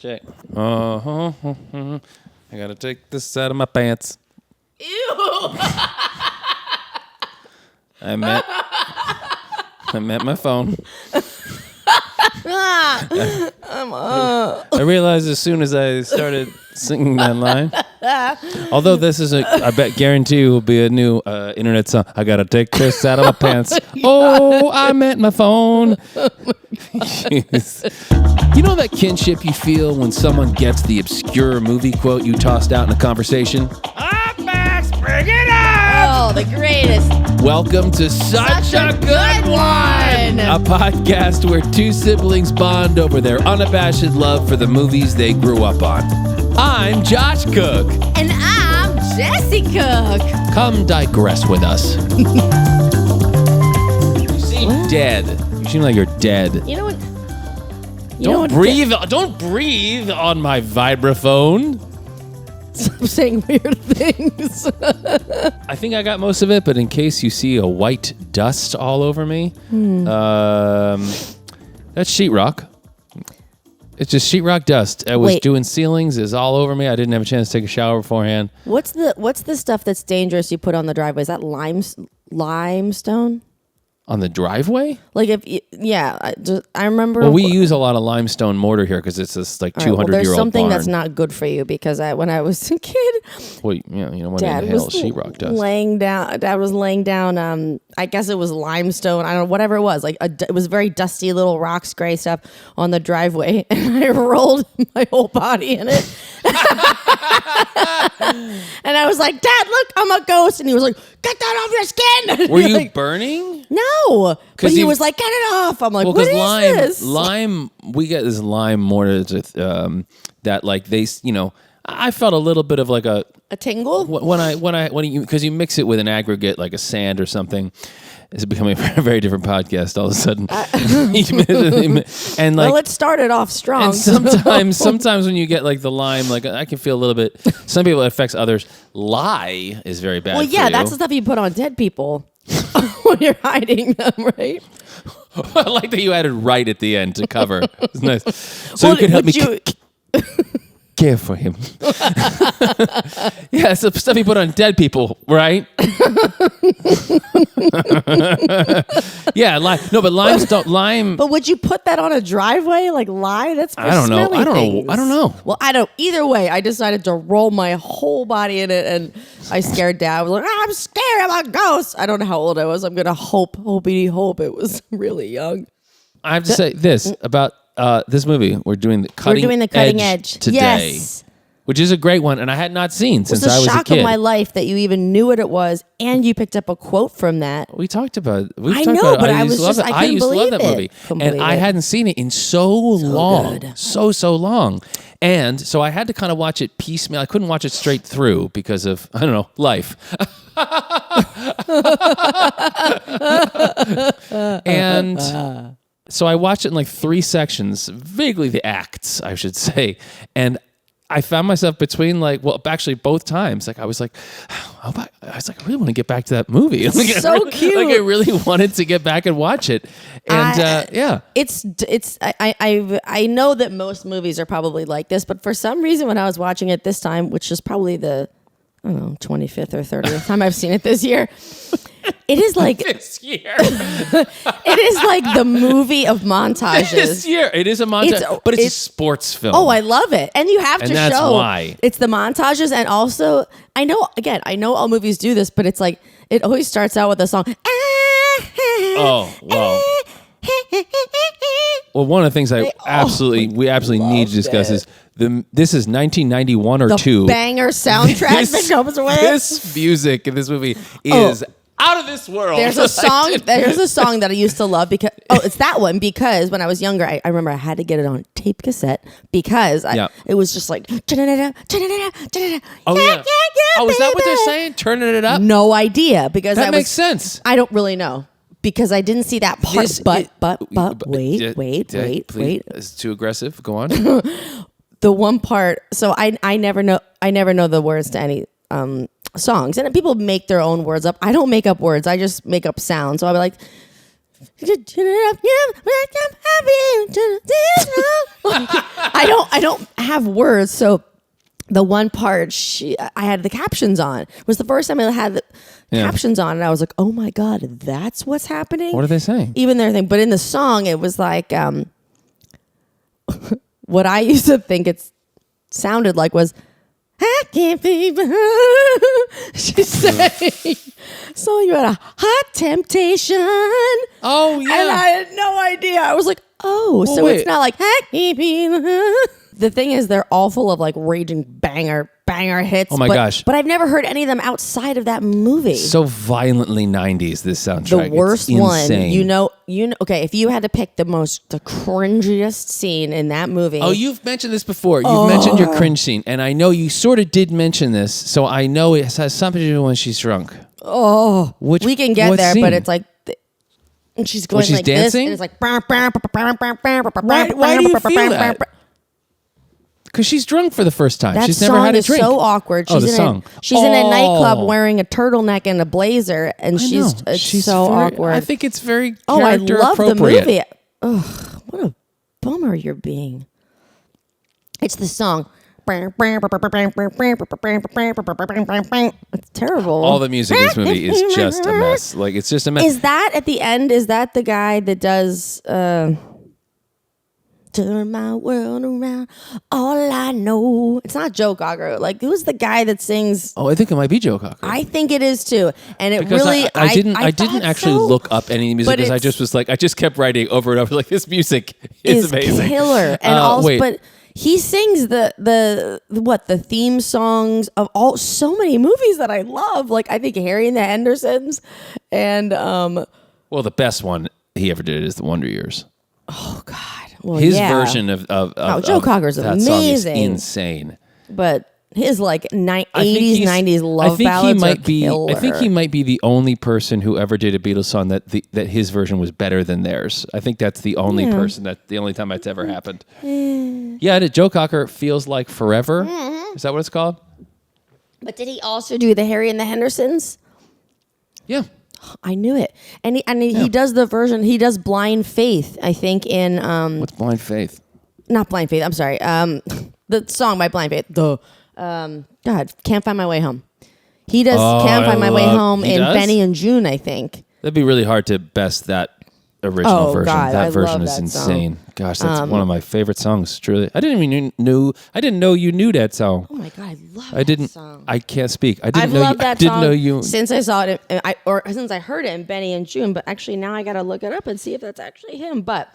Check. I gotta take this out of my pants. Ew. I met my phone. I realized as soon as I started singing that line. Although this is I guarantee will be a new internet song. I gotta take this out of my pants. Oh, I meant my phone. You know that kinship you feel when someone gets the obscure movie quote you tossed out in a conversation? Up, Max, bring it up! Oh, the greatest. Welcome to Such a Good One! A podcast where two siblings bond over their unabashed love for the movies they grew up on. I'm Josh Cook. And I'm Jessi Cook. Come digress with us. You seem dead. You seem like you're dead. You know what? Don't breathe on my vibraphone. Stop saying weird things. I think I got most of it, but in case you see a white dust all over me, that's sheetrock. It's just sheetrock dust. I was doing ceilings. It's all over me. I didn't have a chance to take a shower beforehand. What's the stuff that's dangerous you put on the driveway? Is that limestone? On the driveway? Like I remember. Well, we use a lot of limestone mortar here because it's this like 200-year-old there's something barn. That's not good for you because when I was a kid, well, you don't want to inhale sheetrock dust. Dad was laying down. I guess it was limestone. I don't know, whatever it was. Like it was very dusty, little rocks, gray stuff on the driveway, and I rolled my whole body in it. And I was like, "Dad, look, I'm a ghost." And he was like, "Get that off your skin." Were you burning? No, but he was like, "Get it off." I'm like, "What is this?" Lime, we get this lime mortar that like they, I felt a little bit of like a tingle when you because you mix it with an aggregate like a sand or something. It's becoming a very different podcast all of a sudden. And like, well, it started off strong. And sometimes when you get like the lime, like I can feel a little bit. Some people it affects others. Lye is very bad. Well, yeah, for you. that's the stuff you put on dead people when you're hiding them, right? I like that you added right at the end to cover. It's nice. So you could help me care for him. Yeah, it's the stuff you put on dead people, right? Yeah, lime. No, but lime. But would you put that on a driveway like lye? That's for I don't know. I don't know. Well, I don't. Either way, I decided to roll my whole body in it, and I scared Dad. I was like, I'm scared. I'm a ghost. I don't know how old I was. I'm gonna hope it was really young. I have to say this about this movie. We're doing the cutting edge today. Yes. Which is a great one, and I had not seen since I was a kid. It's the shock of my life that you even knew what it was, and you picked up a quote from that. We talked about it. I used to love that movie. And I hadn't seen it in so long. Good. So long. And so I had to kind of watch it piecemeal. I couldn't watch it straight through because of, I don't know, life. And so I watched it in like 3 sections, vaguely the acts, I should say. And I found myself between actually both times. Like I was like, I really want to get back to that movie. Like, so cute. Like I really wanted to get back and watch it. And yeah, I know that most movies are probably like this, but for some reason when I was watching it this time, which is probably the 25th or 30th time I've seen it this year. It is like this year. It is like the movie of montages. This year, it is a montage, but it's a sports film. Oh, I love it, and you have to show. That's why it's the montages, and also I know all movies do this, but it's like it always starts out with a song. Oh, wow. Well, one of the things we absolutely need to discuss is this is 1991 or 2. The banger soundtrack that comes with this music in this movie is out of this world. There's a song. There's a song that I used to love because it's that one because when I was younger, I remember I had to get it on tape cassette because it was just like. Oh yeah. Oh, is that what they're saying? Turning it up? No idea because that makes sense. I don't really know. Because I didn't see that part, but wait. It's too aggressive. Go on. The one part, so I never know the words to any songs, and people make their own words up. I don't make up words. I just make up sounds. So I'll be like, I don't have words, so the one part I had the captions on. It was the first time I had the captions on, and I was like, oh my God, that's what's happening. What are they saying? Even their thing, but in the song, it was like what I used to think it sounded like was, I can't be. She's saying something about a hot temptation. Oh yeah, and I had no idea. I was like, oh, so wait. it's not like I can't be. The thing is, they're all full of like raging banger hits. Oh my gosh. But I've never heard any of them outside of that movie. So violently 90s, this soundtrack. The worst it's one, insane. you know, okay, if you had to pick the cringiest scene in that movie. Oh, you've mentioned this before. You've mentioned your cringe scene, and I know you sort of did mention this, so I know it has something to do when she's drunk. Oh, we can get what there, scene? but it's like, and she's going she's like dancing? this, and it's like, Why do you feel that? Because she's drunk for the first time. That She's song never had a is drink. so awkward. The song. She's in a nightclub wearing a turtleneck and a blazer, and She's so very, awkward. I think it's very I character love the appropriate. movie. Ugh, what a bummer you're being. It's the song. It's terrible. All the music in this movie is just a mess. Like, it's just a mess. Is that at the end? Is that the guy that does turn my world around? All I know. It's not Joe Cocker. Like, who's the guy that sings? Oh, I think it might be Joe Cocker. I think it is too. And it Because really, I didn't actually look up any music But because I it's- just was like, I just kept writing over and over like, this music is amazing. Killer. And also, wait. but he sings the theme songs of so many movies that I love. Like, I think Harry and the Hendersons, and Well, the best one he ever did is The Wonder Years. oh God, well, His yeah. version of Joe Cocker's that song is amazing. insane. But his like I think 80s, he's- 90s love I think ballads he might are be. killer. I think he might be the only person who ever did a Beatles song that his version was better than theirs. I think that's the only person the only time that's ever happened. Yeah, Joe Cocker Feels Like Forever. Is that what it's called? But did he also do the Harry and the Hendersons? Yeah. I knew it. And he does the version. He does Blind Faith, I think, in What's Blind Faith? not Blind Faith. I'm sorry. The song by Blind Faith. God, Can't Find My Way Home. He does Can't Find My Way Home he in does? Benny and June, I think. That'd be really hard to best that original version. God, that I version love is that insane. Gosh, that's one of my favorite songs. Truly, I didn't know you knew that song. Oh my God, I love that song. I can't speak. I didn't I've know. loved that I didn't song know you. since I saw it, or since I heard it in Benny and June. But actually, now I got to look it up and see if that's actually him. But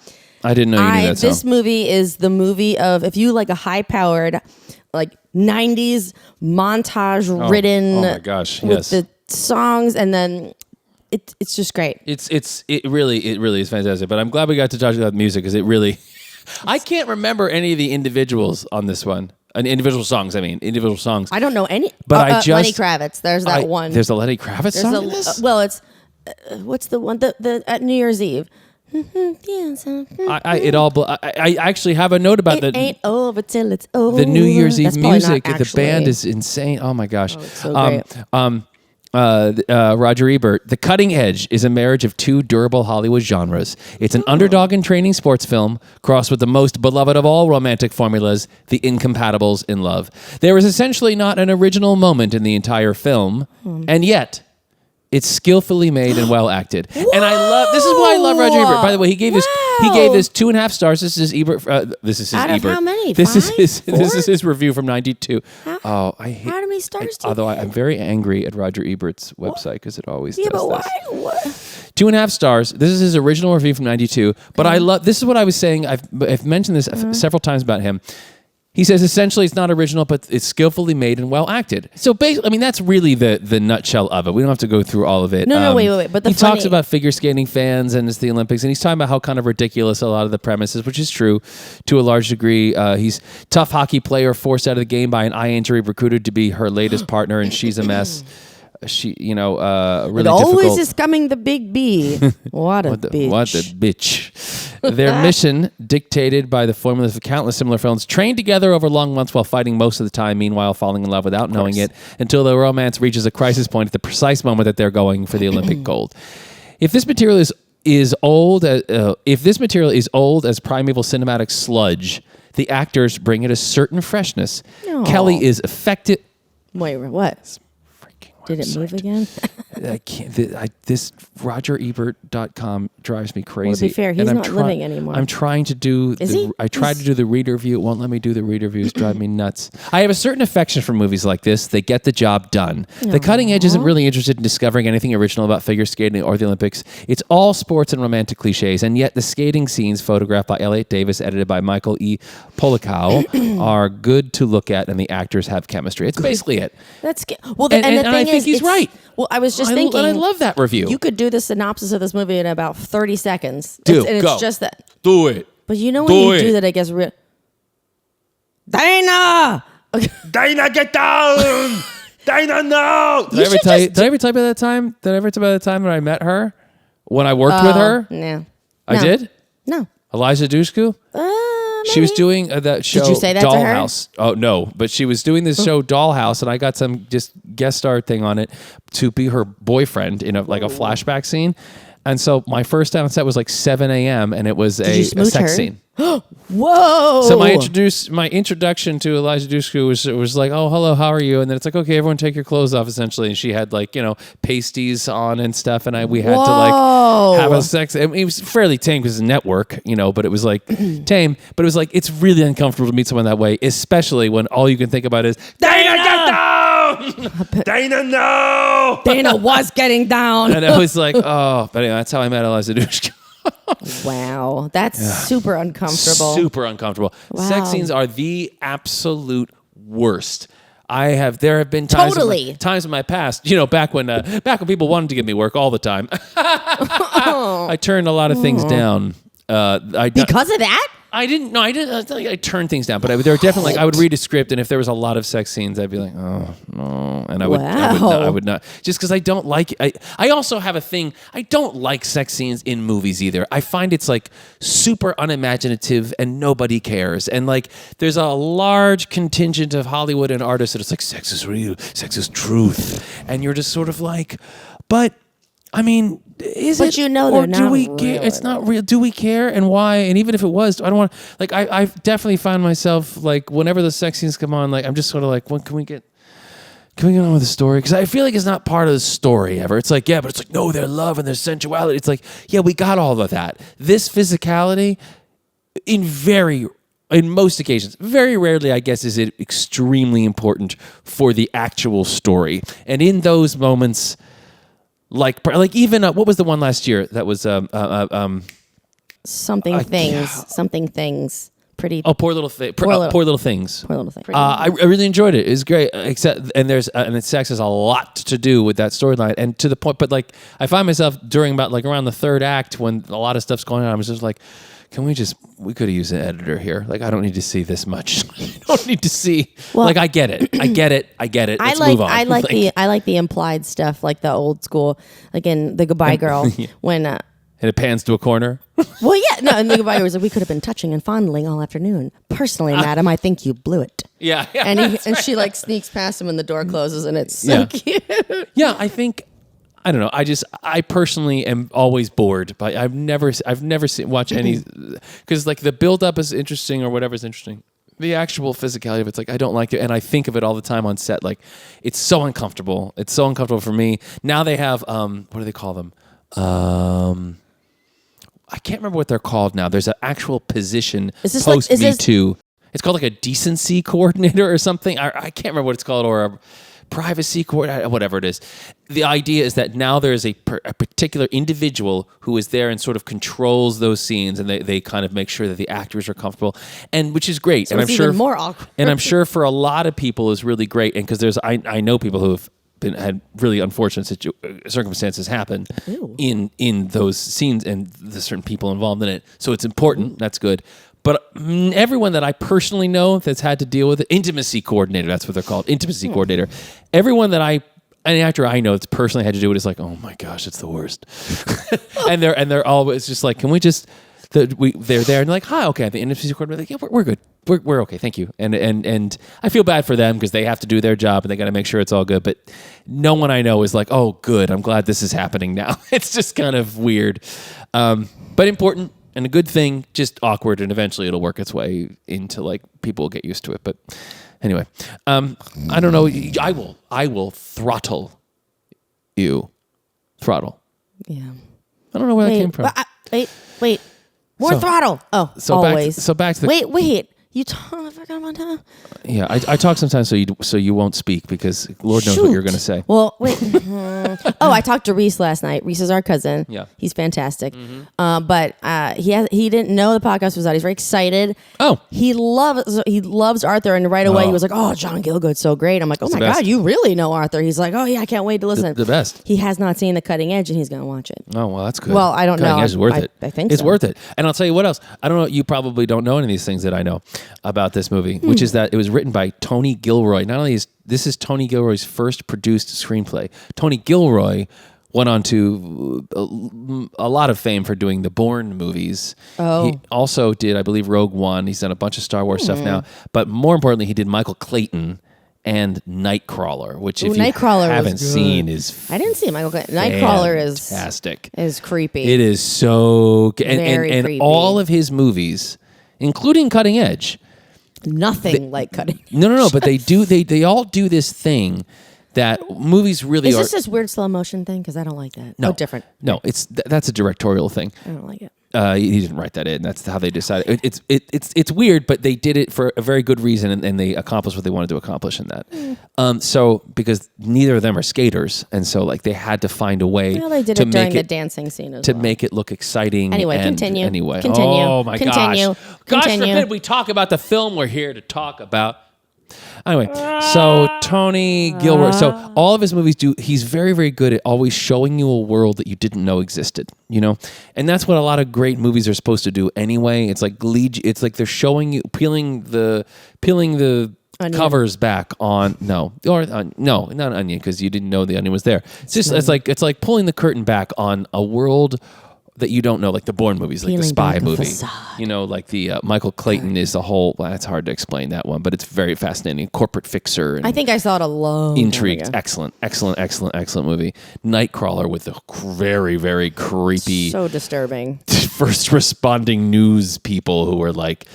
I didn't know you knew that song. This movie is the movie of, if you like a high-powered, like 90s montage-ridden. Oh my gosh! with Yes. the songs, and then it's just great. It really is fantastic. But I'm glad we got to talk about music because it really. I can't remember any of the individuals on this one. Individual songs. I don't know any. But I just Lenny Kravitz. There's that one. There's a Lenny Kravitz There's song in this? well, it's what's the one the at New Year's Eve. I actually have a note about It ain't over till it's over. the New Year's Eve That's probably music. not The band actually- is insane. Oh my gosh. it's so great. Roger Ebert. The Cutting Edge is a marriage of two durable Hollywood genres. It's an underdog and training sports film crossed with the most beloved of all romantic formulas, the incompatibles in love. There is essentially not an original moment in the entire film, and yet it's skillfully made and well acted. And I love. This is why I love Roger Ebert. By the way, he gave this 2.5 stars. This is Ebert. This is his Out of Ebert. how many? This is 5? his. 4? This is his review from '92. How I hate. how many stars do you Although I'm very angry at Roger Ebert's website because it always Yeah, does but this. why? What? 2.5 stars. This is his original review from '92. But I love. This is what I was saying. I've mentioned this several times about him. He says essentially it's not original, but it's skillfully made and well acted. So basically, I mean, that's really the nutshell of it. We don't have to go through all of it. No, wait. But he talks about figure skating fans and it's the Olympics, and he's talking about how kind of ridiculous a lot of the premises, which is true to a large degree. He's tough hockey player forced out of the game by an eye injury, recruited to be her latest partner, and she's a mess. She, really It always difficult. is coming the big B. What a bitch. What a bitch. Their mission, dictated by the formulas of countless similar films, trained together over long months while fighting most of the time, meanwhile falling in love without knowing it, until their romance reaches a crisis point at the precise moment that they're going for the Olympic gold. If this material is is old, if this material is old as primeval cinematic sludge, the actors bring it a certain freshness. No. Kelly is effective. Wait, what? Did it move again? I can't. This RogerEbert.com drives me crazy. Well, to be fair, he's not living anymore. I'm trying to do. I tried to do the reader review. It won't let me do the reader reviews. Drive me nuts. I have a certain affection for movies like this. They get the job done. Aww. The cutting edge isn't really interested in discovering anything original about figure skating or the Olympics. It's all sports and romantic cliches, and yet the skating scenes, photographed by Elliot Davis, edited by Michael E. Polikow, are good to look at, and the actors have chemistry. It's basically it. That's well. And the thing I think he's right. Well, I was just thinking. And I love that review. You could do the synopsis of this movie in about 30 seconds. Go. It's just that. Do it. But you know when you do that, it gets real. Dana! Dana, get down! Dana, no! Did I ever tell you about that time? Did I ever tell you about the time when I met her? When I worked with her? No. I did? No. Eliza Dushku? She was doing that show, Did you say that Dollhouse. to her? Oh, no. But she was doing this show, Dollhouse, and I got some just guest star thing on it to be her boyfriend in a flashback scene. And so my first time on set was like 7 a.m. and it was a sex scene. Whoa! So my introduction to Eliza Dushku was like, oh, hello, how are you? And then it's like, okay, everyone take your clothes off, essentially. And she had pasties on and stuff, and we had to have a sex. It was fairly tame because it's a network, but it was like tame. But it was like it's really uncomfortable to meet someone that way, especially when all you can think about is Dana, get down! Dana, no! Dana was getting down, and I was like, oh, but anyway, that's how I met Eliza Dushku. Wow, that's super uncomfortable. Super uncomfortable. Wow. Sex scenes are the absolute worst. There have been times in my past, back when people wanted to give me work all the time. I turned a lot of things down. Because of that? I didn't. I turned things down, but there were definitely I would read a script, and if there was a lot of sex scenes, I'd be like, oh no, and I would not, just because I don't like. I also have a thing. I don't like sex scenes in movies either. I find it's like super unimaginative, and nobody cares. And there's a large contingent of Hollywood and artists that it's like sex is real, sex is truth, and you're just sort of like, but. I mean, is it? They're or not do we real. care? It's not real. Do we care? And why? And even if it was, I don't want. I definitely find myself whenever the sex scenes come on, I'm just sort of when can we get on with the story? Because I feel like it's not part of the story ever. It's but it's no, their love and their sensuality. It's yeah, we got all of that. This physicality, in most occasions, very rarely, I guess, is it extremely important for the actual story. And in those moments. Even what was the one last year that was something things pretty poor little thing poor little things I really enjoyed it. It was great, except and sex has a lot to do with that storyline, and to the point, but I find myself during about around the third act when a lot of stuff's going on, I was just can we could have used an editor here. I don't need to see this much. I don't need to see. Well, I get it. Let's move on. I like the implied stuff, like the old school, in The Goodbye Girl, when and it pans to a corner. Well, yeah, no, and The Goodbye Girl was we could have been touching and fondling all afternoon. Personally, madam, I think you blew it. Yeah. And she sneaks past him and the door closes, and it's so cute. Yeah, I think. I don't know. I personally am always bored, but I've never watched any, because the build up is interesting or whatever is interesting. The actual physicality of it's I don't like it, and I think of it all the time on set. It's so uncomfortable. It's so uncomfortable for me. Now they have what do they call them? I can't remember what they're called now. There's an actual position post Me Too. It's called a decency coordinator or something. I can't remember what it's called, or a privacy coordinator, whatever it is. The idea is that now there is a particular individual who is there and sort of controls those scenes, and they kind of make sure that the actors are comfortable, and which is great. So and it's I'm sure more awkward. And I'm sure for a lot of people is really great, and because I know people who have had really unfortunate circumstances happen in those scenes, and the certain people involved in it. So it's important. That's good. But everyone that I personally know that's had to deal with it, intimacy coordinator, that's what they're called, intimacy coordinator. Everyone that any actor I know that's personally had to do it is oh my gosh, it's the worst. and they're always just can we just, they're there and hi, okay, the intimacy coordinator, yeah, we're good. we're okay. Thank you. And I feel bad for them because they have to do their job and they got to make sure it's all good. But no one I know is like, oh, good. I'm glad this is happening now. It's just kind of weird, but important and a good thing. Just awkward, and eventually it'll work its way into like people will get used to it. But anyway, I don't know. I will throttle you. Throttle. Yeah. I don't know where that came from. Wait. More throttle. Oh, so always. Back to the... Wait. You talk about that? Yeah, I talk sometimes so you won't speak because Lord knows what you're going to say. Well, wait. I talked to Reese last night. Reese is our cousin. Yeah. He's fantastic. But he didn't know the podcast was out. He's very excited. Oh. He loves Arthur, and right away he was like, "Oh, John Gielgud's so great." I'm like, "Oh my God, you really know Arthur?" He's like, "Oh yeah, I can't wait to listen." The best. He has not seen The Cutting Edge, and he's going to watch it. Oh well, that's good. Well, I don't know. Cutting Edge is worth it. I think it's so. worth it. And I'll tell you what else. I don't know. You probably don't know any of these things that I know about this movie, which is that it was written by Tony Gilroy. Not only is this Tony Gilroy's first produced screenplay. Tony Gilroy went on to a lot of fame for doing the Bourne movies. Oh. He also did, I believe, Rogue One. He's done a bunch of Star Wars stuff now. But more importantly, he did Michael Clayton and Nightcrawler, which if you haven't seen is I didn't see Michael Clayton. Nightcrawler is fantastic. Is creepy. It is so and creepy. all of his movies, including Cutting Edge. Nothing like Cutting. No. But they all do this thing that movies really Is are. this this weird slow motion thing? Because I don't like that. No, different. No, that's a directorial thing. I don't like it. He didn't write that in. That's how they decided. It's weird, but they did it for a very good reason, and they accomplished what they wanted to accomplish in that. So because neither of them are skaters, and so like they had to find a way. Well, they did to it during make the dancing scene as to well. make it look exciting. Anyway, and continue. Anyway, Continue. oh my Continue. gosh! God Continue. forbid we talk about the film we're here to talk about. Anyway, so Tony Gilroy. So all of his movies he's very, very good at always showing you a world that you didn't know existed, you know? And that's what a lot of great movies are supposed to do anyway. It's like they're showing you, peeling the onion. Covers back on, no, not onion, because you didn't know the onion was there. It's like pulling the curtain back on a world that you don't know, like the Bourne movies, like the spy movie. You know, like the Michael Clayton is a whole. Well, it's hard to explain that one, but it's very fascinating. Corporate fixer. And I think I saw it a long intrigued. time ago. Excellent movie. Nightcrawler with the very, very creepy, so disturbing. First responding news people who were like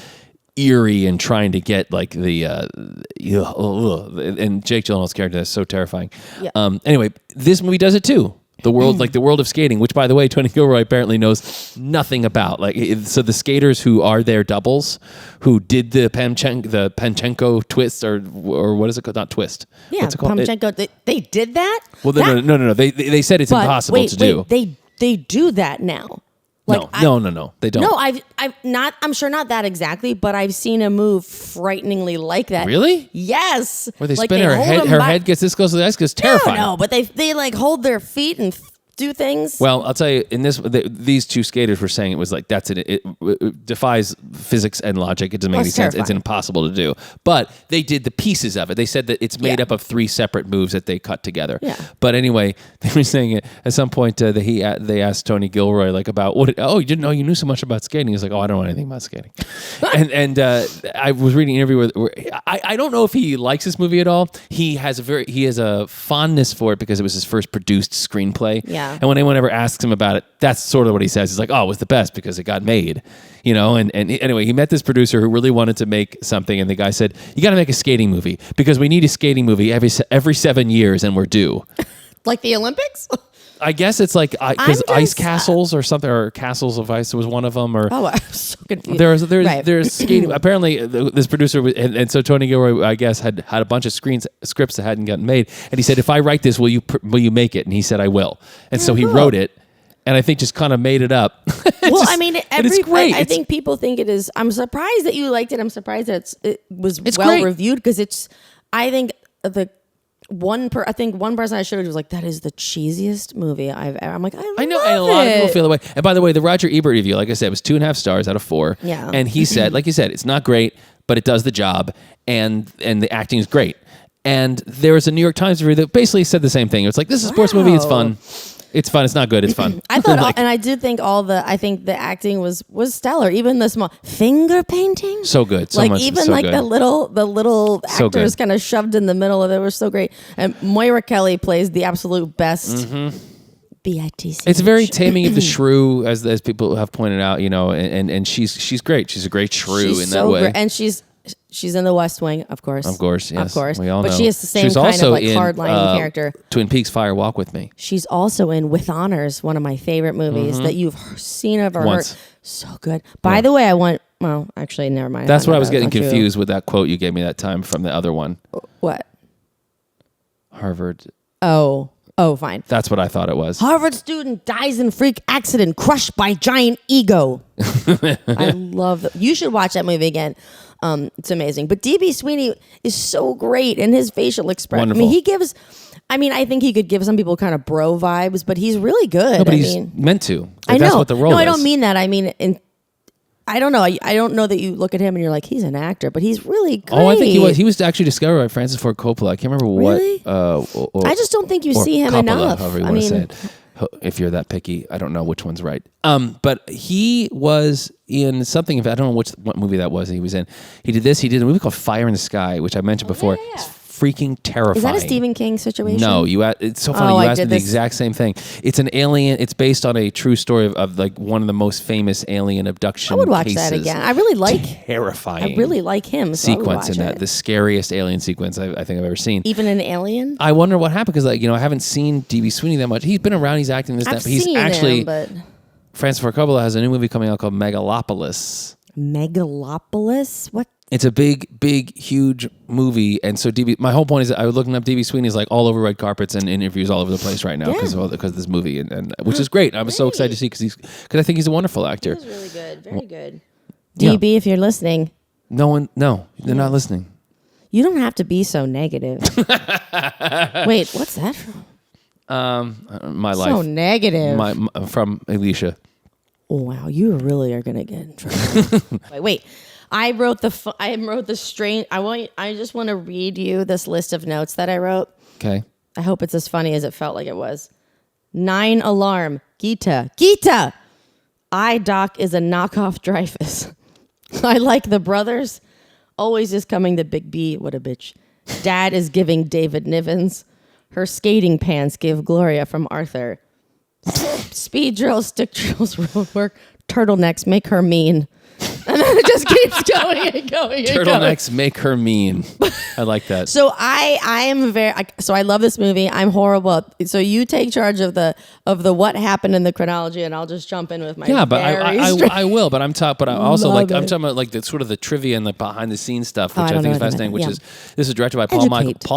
eerie and trying to get like the and Jake Gyllenhaal's character is so terrifying. Yeah. Anyway, this movie does it too. The world, like the world of skating, which, by the way, Tony Gilroy apparently knows nothing about. Like, so the skaters who are their doubles, who did the Panchenko twist, or what is it called? Not twist. Yeah, what's it called? Panchenko. They did that. Well, no. They said it's impossible to do. They do that now. Like, no, they don't. No, I've not. I'm sure not that exactly, but I've seen a move frighteningly like that. Really? Yes. Where they spin her head. Her head gets this close to the ice. It's terrifying. No, but they like hold their feet and do things. Well, I'll tell you, in these two skaters were saying it was like that's it. It defies physics and logic. It doesn't make any sense. It's impossible to do. But they did the pieces of it. They said that it's made up of 3 separate moves that they cut together. Yeah. But anyway, they were saying it at some point. They asked Tony Gilroy like about what. Oh, you didn't know you knew so much about skating. He's like, oh, I don't know anything about skating. and I was reading an interview where I don't know if he likes this movie at all. He has a fondness for it because it was his first produced screenplay. Yeah. And when anyone ever asks him about it, that's sort of what he says. He's like, oh, it was the best because it got made, you know? And anyway, he met this producer who really wanted to make something. And the guy said, you got to make a skating movie because we need a skating movie every 7 years and we're due. Like the Olympics? I guess it's like because ice castles or something, or castles of ice was one of them. Or I'm so confused. There's skating. Apparently, this producer and so Tony Gilroy, I guess, had a bunch of scripts that hadn't gotten made, and he said, "If I write this, will you make it?" And he said, "I will." And so he wrote it, and I think just kind of made it up. It's great. I think people think it is. I'm surprised that you liked it. I'm surprised that it was well reviewed because it's. I think one person I showed was like, that is the cheesiest movie I've ever. I'm like, I know, and a lot of people feel the way. And by the way, the Roger Ebert review, like I said, was 2.5 stars out of 4. Yeah. And he said, like you said, it's not great, but it does the job, and the acting is great. And there was a New York Times review that basically said the same thing. It was like, this is a sports movie, it's fun. It's fun. It's not good. It's fun. I thought, and I did think I think the acting was stellar. Even the small finger painting, so good. So like much, even so like good. the little So actors good. kind of shoved in the middle of it was so great. And Moira Kelly plays the absolute best. BITC. It's very Taming of the Shrew, as people have pointed out. You know, and she's great. She's a great shrew in that way. Great. And she's in the West Wing, of course. Of course, yes. Of course. We all but know. she has the same She's kind also of like in, hardline character. Twin Peaks Fire Walk with Me. She's also in With Honors, one of my favorite movies that you've seen of or Once. heard. So good. By the way, well, actually, never mind. That's what I was getting confused with that quote you gave me that time from the other one. What? Harvard. Oh, fine. That's what I thought it was. Harvard student dies in freak accident, crushed by giant ego. I love that. You should watch that movie again. It's amazing. But D.B. Sweeney is so great in his facial expression. Wonderful. I mean, I think he could give some people kind of bro vibes, but he's really good. No, but he's meant to. Like, I know. That's what the role is. No, I don't mean that. I mean, I don't know. I don't know that you look at him and you're like, he's an actor, but he's really great. Oh, I think he was. He was actually discovered by Francis Ford Coppola. I can't remember Really? what. I just don't think you or see him Coppola, enough. However you want to say it. If you're that picky, I don't know which one's right. But he was in something. I don't know what movie that was. He was in. He did this. He did a movie called Fire in the Sky, which I mentioned before. yeah. It's freaking terrifying. Is that a Stephen King situation? No, it's so funny. Oh, You I asked me did the this. exact same thing. It's an alien. It's based on a true story of like one of the most famous alien abduction. I would watch cases. that again. I really like. Terrifying. I really like him. So I would sequence watch in that. it. The scariest alien sequence I think I've ever seen. Even an alien. I wonder what happened because, I haven't seen D.B. Sweeney that much. He's been around. He's acting this. I've That. But he's seen actually. him, but Francis Ford Coppola has a new movie coming out called Megalopolis. Megalopolis. What? It's a big, huge movie, and so my whole point is that I was looking up D.B. Sweeney's like all over red carpets and interviews all over the place right now because of this movie, and which is great. I was so excited to see because I think he's a wonderful actor. He's really good. Very good. Yeah. DB, if you're listening, No, they're not listening. you don't have to be so negative. Wait, what's that from? My life. So negative. From Alicia. Oh, wow, you really are gonna get in trouble. Wait. I wrote the strange. I just want to read you this list of notes that I wrote. Okay. I hope it's as funny as it felt like it was. 9 alarm. Gita. iDoc is a knockoff Dreyfus. I like the brothers. Always is coming the big B. What a bitch. Dad is giving David Nivens. Her skating pants give Gloria from Arthur. Speed drills, stick drills, road work. Turtlenecks make her mean. And then it just keeps going and going and Turtlenecks make her mean. I like that. So I am so I love this movie. I'm horrible. So you take charge of the what happened in the chronology, and I'll just jump in with my Yeah, but I will. But I'm talking about like the sort of the trivia and the behind the scenes stuff, which I think is fascinating. Which is this is directed by Paul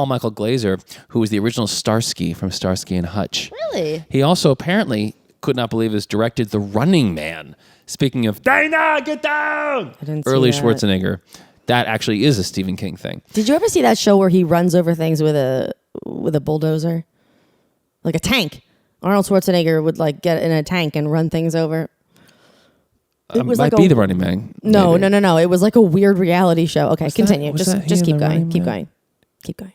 Michael Glazer, who was the original Starsky from Starsky and Hutch. Really? He also apparently could not believe this directed The Running Man. Speaking of Dana, get down! I didn't see Early that. Schwarzenegger. That actually is a Stephen King thing. Did you ever see that show where he runs over things with a bulldozer, like a tank? Arnold Schwarzenegger would like get in a tank and run things over. It was might like be The Running Man. No. maybe. It was like a weird reality show. Okay, continue. Was that Just he keep in The going. Running Keep Man? going. Keep going.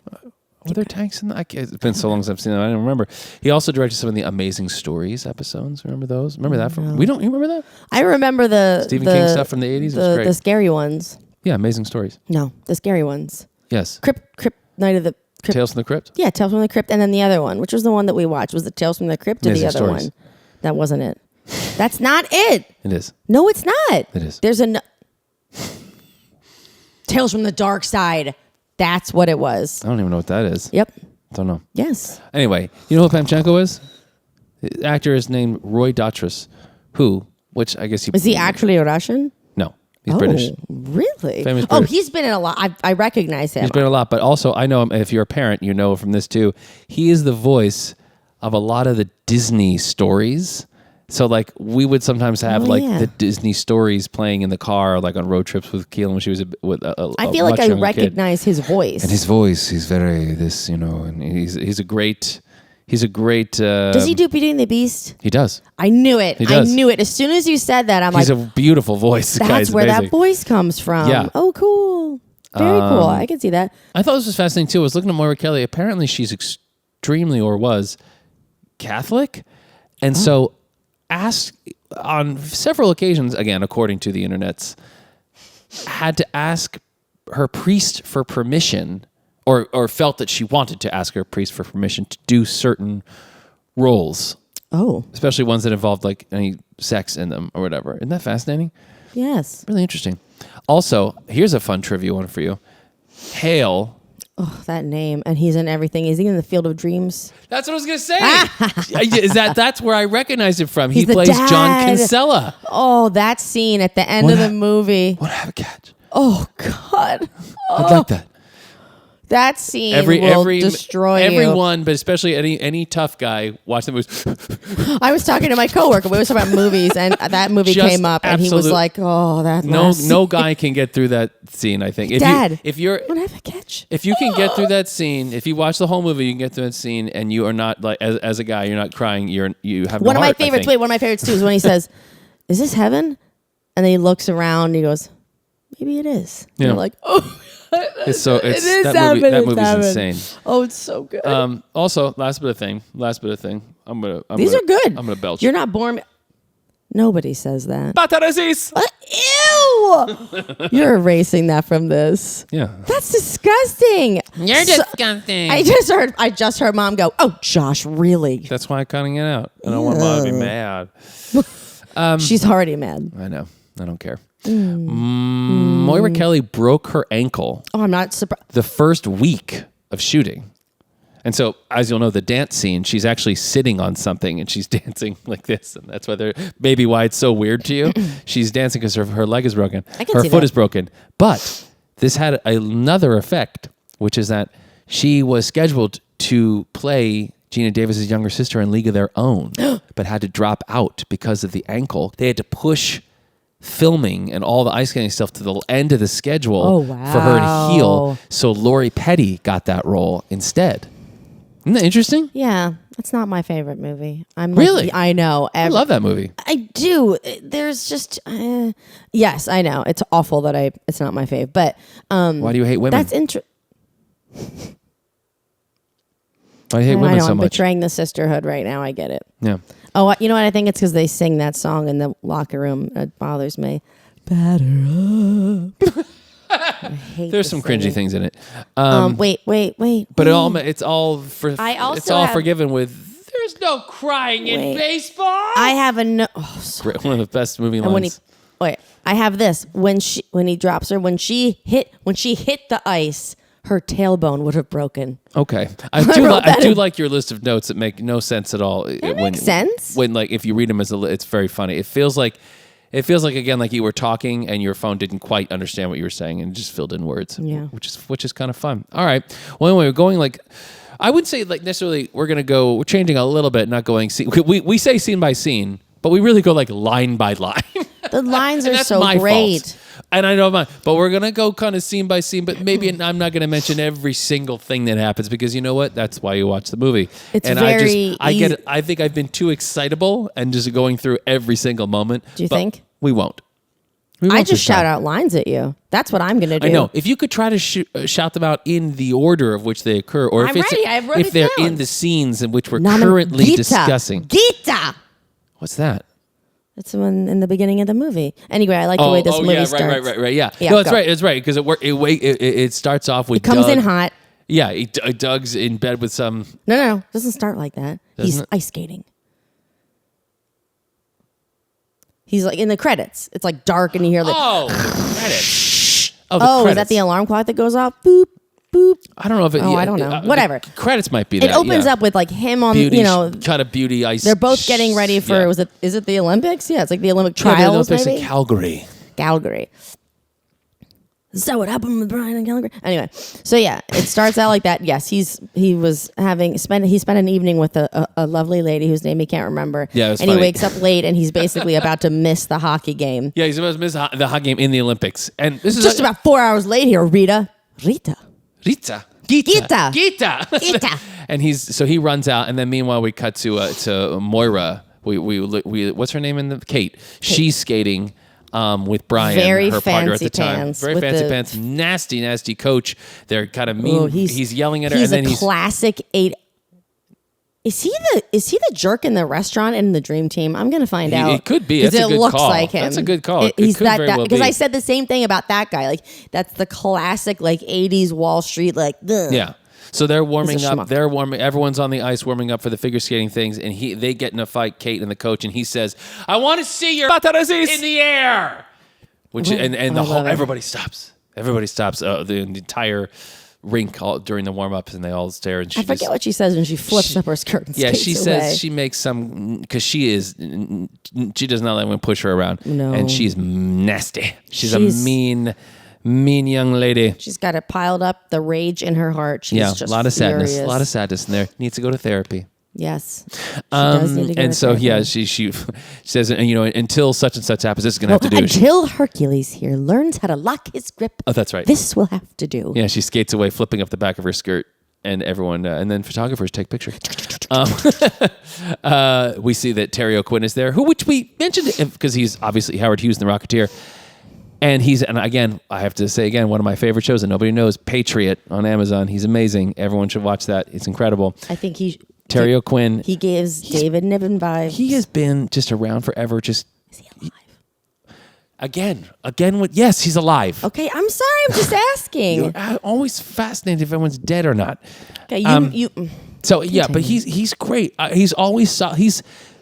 Were there tanks in that? It's been so long since I've seen it. I don't remember. He also directed some of the Amazing Stories episodes. Remember those? Remember that? You remember that? I remember the Stephen King stuff from the 80s? It was great. The scary ones. Yeah, Amazing Stories. No, the scary ones. Yes. Crypt Night of the Crypt. Tales from the Crypt? Yeah, Tales from the Crypt, and then the other one, which was the one that we watched. Was it Tales from the Crypt or Amazing the other Stories. one? That wasn't it. That's not it. It is. No, it's not. It is. There's Tales from the Dark Side. That's what it was. I don't even know what that is. Yep. Don't know. Yes. Anyway, you know who Pamchenko is? The actor is named Roy Dotrice, which I guess Is he actually a Russian? No, he's British. Really? Famous Oh, British. he's been in a lot. I recognize him. He's been in a lot, but also I know him. If you're a parent, you know from this too. He is the voice of a lot of the Disney stories. So like we would sometimes have the Disney stories playing in the car, like on road trips with Keelan when she was I feel like I recognize his voice. And his voice, he's very and he's a great. Does he do Beauty and the Beast? He does. I knew it. He does. I knew it. As soon as you said that, I'm he's like, a beautiful voice. that's where that voice comes from. Yeah. Oh, cool. Very cool. I can see that. I thought this was fascinating too. I was looking at Moira Kelly. Apparently, she's extremely or was Catholic, And so asked on several occasions, again, according to the internets, had to ask her priest for permission or felt that she wanted to ask her priest for permission to do certain roles. Oh. Especially ones that involved like any sex in them or whatever. Isn't that fascinating? Yes. Really interesting. Also, here's a fun trivia one for you. Hale. Oh, that name. And he's in everything. Is he in the Field of Dreams? That's what I was going to say. That's where I recognized him from. He's he plays dad. John Kinsella. Oh, that scene at the end of the movie. Want to have a catch? Oh, God. I'd like that. That scene will destroy you. Everyone, but especially any tough guy, watch the movies. I was talking to my coworker. We were talking about movies, and that movie came up, and he was like, "Oh, that no guy can get through that scene." I think. If you're whatever catch. If you can get through that scene, if you watch the whole movie, you can get through that scene, and you are not like as a guy, you're not crying. You have one no of my heart, favorites. Wait, one of my favorites too is when he says, "Is this heaven?" And then he looks around and he goes, "Maybe it is." And you're like, "Oh." That movie's insane. Oh, it's so good. Also, last bit of thing. These are good. I'm gonna belch. You're not born. Nobody says that. Bataresis. Ew! You're erasing that from this. Yeah. That's disgusting. You're disgusting. I just heard Mom go, "Oh, Josh, really?" That's why I'm cutting it out. I don't want Mom to be mad. She's already mad. I know. I don't care. Moira Kelly broke her ankle. Oh, I'm not surprised. The first week of shooting. And so, as you'll know, the dance scene, she's actually sitting on something and she's dancing like this. And that's maybe why it's so weird to you. She's dancing because her leg is broken. Her foot is broken. But this had another effect, which is that she was scheduled to play Gina Davis's younger sister in League of Their Own, but had to drop out because of the ankle. They had to push filming and all the ice skating stuff to the end of the schedule for her to heal. So Lori Petty got that role instead. Isn't that interesting? Yeah, it's not my favorite movie. Really? I know. I love that movie. I do. There's just yes, I know. It's awful that it's not my fave. But why do you hate women? That's interesting. Why do you hate women so much? I'm betraying the sisterhood right now. I get it. Yeah. Oh, you know what? I think it's because they sing that song in the locker room. It bothers me. Batter up. There's some cringy things in it. Wait. But it's all forgiven with. There's no crying in baseball. I have sorry. One of the best movie lines. I have this when he drops her when she hit the ice. Her tailbone would have broken. Okay, I do like your list of notes that make no sense at all. That makes sense. When if you read them it's very funny. It feels like again like you were talking and your phone didn't quite understand what you were saying and just filled in words. Yeah, which is kind of fun. All right. Well, anyway, we're going I wouldn't say necessarily we're changing a little bit, not going scene. We say scene by scene, but we really go line by line. The lines are so great. Fault. And I don't mind, but we're going to go kind of scene by scene, but maybe I'm not going to mention every single thing that happens because you know what? That's why you watch the movie. It's I get it. I think I've been too excitable and just going through every single moment. Do you think? We won't. I just shout out lines at you. That's what I'm going to do. I know. If you could try to shout them out in the order of which they occur, or if they're in the scenes in which we're currently discussing. Gita! What's that? That's the one in the beginning of the movie. Anyway, I like the way this movie starts. Right. Yeah. No, it's right. It's right because it starts off with. It comes in hot. Yeah, Doug's in bed with some. No, it doesn't start like that. He's ice skating. He's like in the credits. It's like dark and you hear the. Oh, the credits. Oh, is that the alarm clock that goes off? Boop. Boop. I don't know if it. I don't know. Whatever. Credits might be that. It opens up with like him on, kind of beauty ice. They're both getting ready for. Yeah. Is it the Olympics? Yeah, it's like the Olympic trials. The Olympics in Calgary. Is that what happened with Brian in Calgary? Anyway, so yeah, it starts out like that. Yes, he spent an evening with a lovely lady whose name he can't remember. Yeah, it was and funny. He wakes up late and he's basically about to miss the hockey game. Yeah, he's about to miss the hockey game in the Olympics, and this is just about 4 hours late here. Rita. Gita. And he runs out, and then meanwhile we cut to Moira. We what's her name in the Kate. She's skating with Brian, very her partner at the time. Pants very fancy pants. Nasty coach. They're kind of mean. He's yelling at her. He's a classic 8. Is he the jerk in the restaurant and in the dream team? I'm gonna find out. It could be. That's a good looks call. like him. That's a good call. He's could that very well because be. I said the same thing about that guy. Like that's the classic like 80s Wall Street like. Ugh. Yeah. So they're warming up. schmuck. They're warming. Everyone's on the ice warming up for the figure skating things, and they get in a fight, Kate and the coach, and he says, "I want to see your in the air." Which and the whole everybody stops. Everybody stops. The entire rink during the warm ups, and they all stare. And I forget what she says when she flips up her skirt. And yeah, she away. says she makes some because she does not let anyone push her around. No, and she's nasty. She's a mean young lady. She's got it piled up, the rage in her heart. She's just a lot of sadness. furious. A lot of sadness in there. Needs to go to therapy. Yes. She does need to go and to so therapy. yeah, she says, until such and such happens, this is gonna have to do. Until Hercules here learns how to lock his grip. Oh, that's right. This will have to do. Yeah, she skates away, flipping up the back of her skirt, and everyone, and then photographers take pictures. We see that Terry O'Quinn is there, which we mentioned because he's obviously Howard Hughes in The Rocketeer. And again, I have to say again, one of my favorite shows that nobody knows, Patriot on Amazon. He's amazing. Everyone should watch that. It's incredible. I think Terry O'Quinn. He gives David Niven vibes. He has been just around forever. Is he alive? Again with yes, he's alive. Okay, I'm sorry. I'm just asking. You're always fascinated if anyone's dead or not. Okay, you. So yeah, but he's great. He's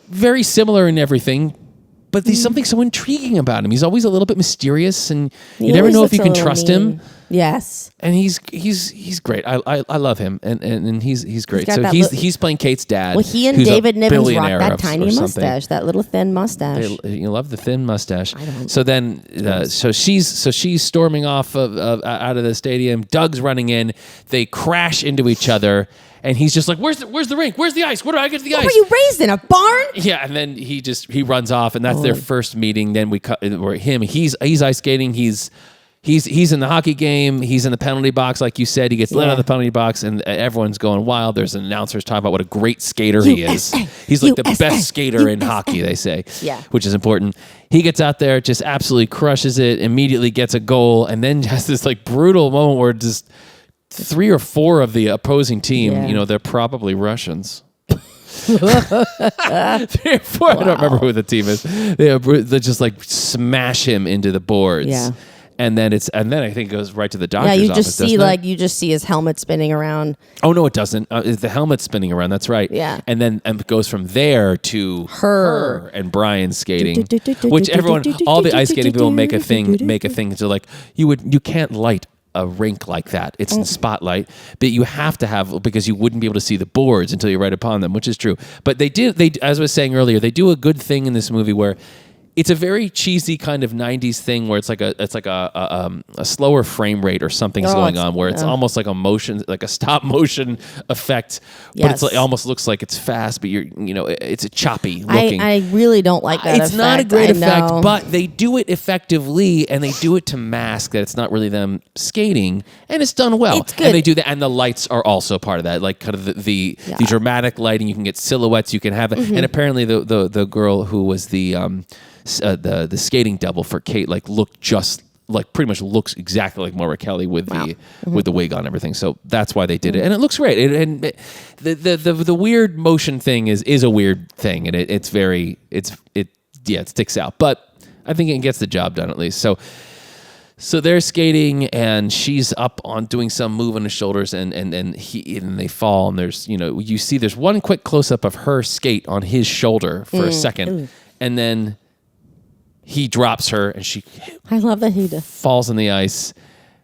very similar in everything. But there's something so intriguing about him. He's always a little bit mysterious, and you never know if you can trust him. Yes, and he's great. I love him, and he's great. So he's playing Kate's dad. Well, he and David Nivens rock that tiny mustache, that little thin mustache. You love the thin mustache. So then, so she's storming off out of the stadium. Doug's running in. They crash into each other. And he's just like, where's the rink? Where's the ice? Where do I get to the ice? Were you raised in a barn? Yeah, and then he runs off, and that's their first meeting. Then we cut where he's ice skating. He's in the hockey game. He's in the penalty box, like you said. He gets let out of the penalty box, and everyone's going wild. There's an announcers talking about what a great skater he is. He's like the best skater in hockey, they say. Yeah, which is important. He gets out there, just absolutely crushes it. Immediately gets a goal, and then has this like brutal moment where just 3 or 4 of the opposing team, they're probably Russians. 3 or 4, I don't remember who the team is. They just like smash him into the boards. Yeah. And then I think it goes right to the doctor's office. Yeah, you just see his helmet spinning around. Oh no, it doesn't. The helmet's spinning around. That's right. Yeah. And then it goes from there to her and Brian skating, which all the ice skating people make a thing. So like you can't light a rink like that. It's in spotlight, but you have to have, because you wouldn't be able to see the boards until you're right upon them, which is true. But they as I was saying earlier, they do a good thing in this movie where it's a very cheesy kind of 90s thing where it's like a slower frame rate or something's going on where it's almost like a stop motion effect, but it almost looks like it's fast, but it's a choppy looking. I really don't like that. It's not a great effect, but they do it effectively, and they do it to mask that it's not really them skating, and it's done well. It's good. And they do that, and the lights are also part of that, like kind of the dramatic lighting. You can get silhouettes, you can have it, and apparently the girl who was the skating double for Kate pretty much looks exactly like Moira Kelly with the wig on and everything. So that's why they did it, and it looks great. The weird motion thing is a weird thing, and it sticks out. But I think it gets the job done at least. So they're skating, and she's up on doing some move on his shoulders, and they fall, and there's you see there's one quick close up of her skate on his shoulder for a second, and then he drops her, and she I love that he falls on the ice.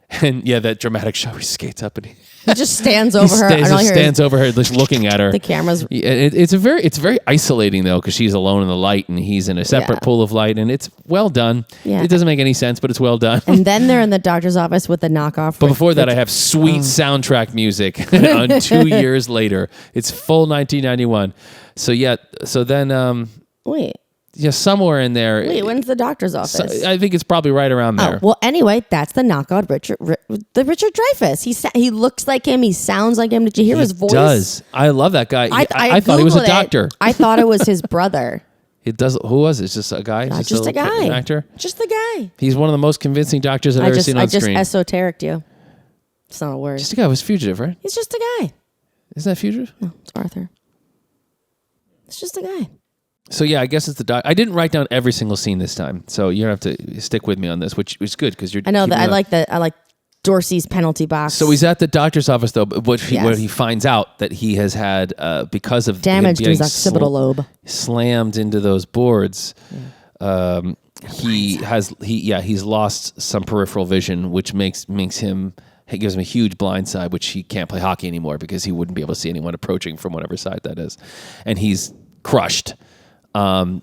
And that dramatic shot where he skates up and he just stands over her. Stands over her, just looking at her. The camera's. It's very isolating though, because she's alone in the light and he's in a separate pool of light, and it's well done. Yeah. It doesn't make any sense, but it's well done. And then they're in the doctor's office with the knockoff. But before that, I have sweet soundtrack music on 2 years later. It's full 1991. So then. Wait. Yeah, somewhere in there. Wait, when's the doctor's office? I think it's probably right around there. Well, anyway, that's the knockout Richard Dreyfuss. He looks like him. He sounds like him. Did you hear his voice? He does. I love that guy. I thought he was a doctor. I thought it was his brother. It does. Who was it? It's just a guy? Just a guy. An actor? Just the guy. He's one of the most convincing doctors I've ever seen on screen. I just esoteric you. It's not a word. Just a guy. It was Fugitive, right? He's just a guy. Isn't that Fugitive? No, it's Arthur. It's just a guy. So yeah, I guess it's the doc. I didn't write down every single scene this time, so you have to stick with me on this, which is good because you're. I know that I like Dorsey's penalty box. So he's at the doctor's office though, where he finds out that he has had because of damage to his occipital lobe, slammed into those boards. He's lost some peripheral vision, which makes him. It gives him a huge blind side, which he can't play hockey anymore because he wouldn't be able to see anyone approaching from whatever side that is, and he's crushed. Then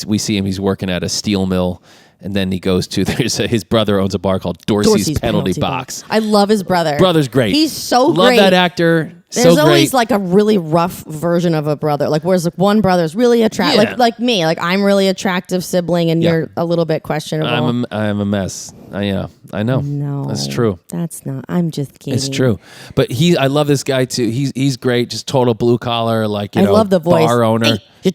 we see him. He's working at a steel mill, and then he goes to his brother owns a bar called Dorsey's Penalty Box. I love his brother. Brother's great. He's so love great. Love that actor. There's always like a really rough version of a brother. Like whereas like one brother's really attractive, like me. Like I'm really attractive sibling, and you're a little bit questionable. I'm a mess. I know. No, that's true. That's not. I'm just kidding. It's true. But I love this guy too. He's great. Just total blue collar. Like I love the voice. Bar owner. Hey, your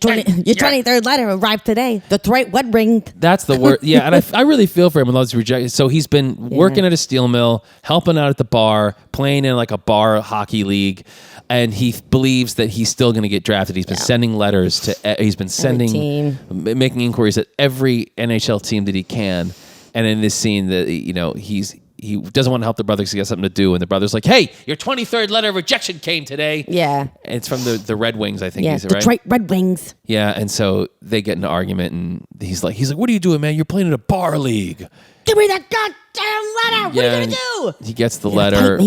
23rd letter arrived today. The right wedding. That's the word. Yeah, and I really feel for him when he's rejected. So he's been working at a steel mill, helping out at the bar, playing in like a bar hockey league. And he believes that he's still going to get drafted. He's been sending letters to. He's been making inquiries at every NHL team that he can. And in this scene, that he doesn't want to help the brother because he has something to do. And the brother's like, "Hey, your 23rd letter of rejection came today." Yeah, and it's from the Red Wings, I think. Yeah, Detroit Red Wings. Yeah, and so they get in an argument, and he's like, "What are you doing, man? You're playing in a bar league. Give me that goddamn letter. What are you gonna do?" He gets the letter.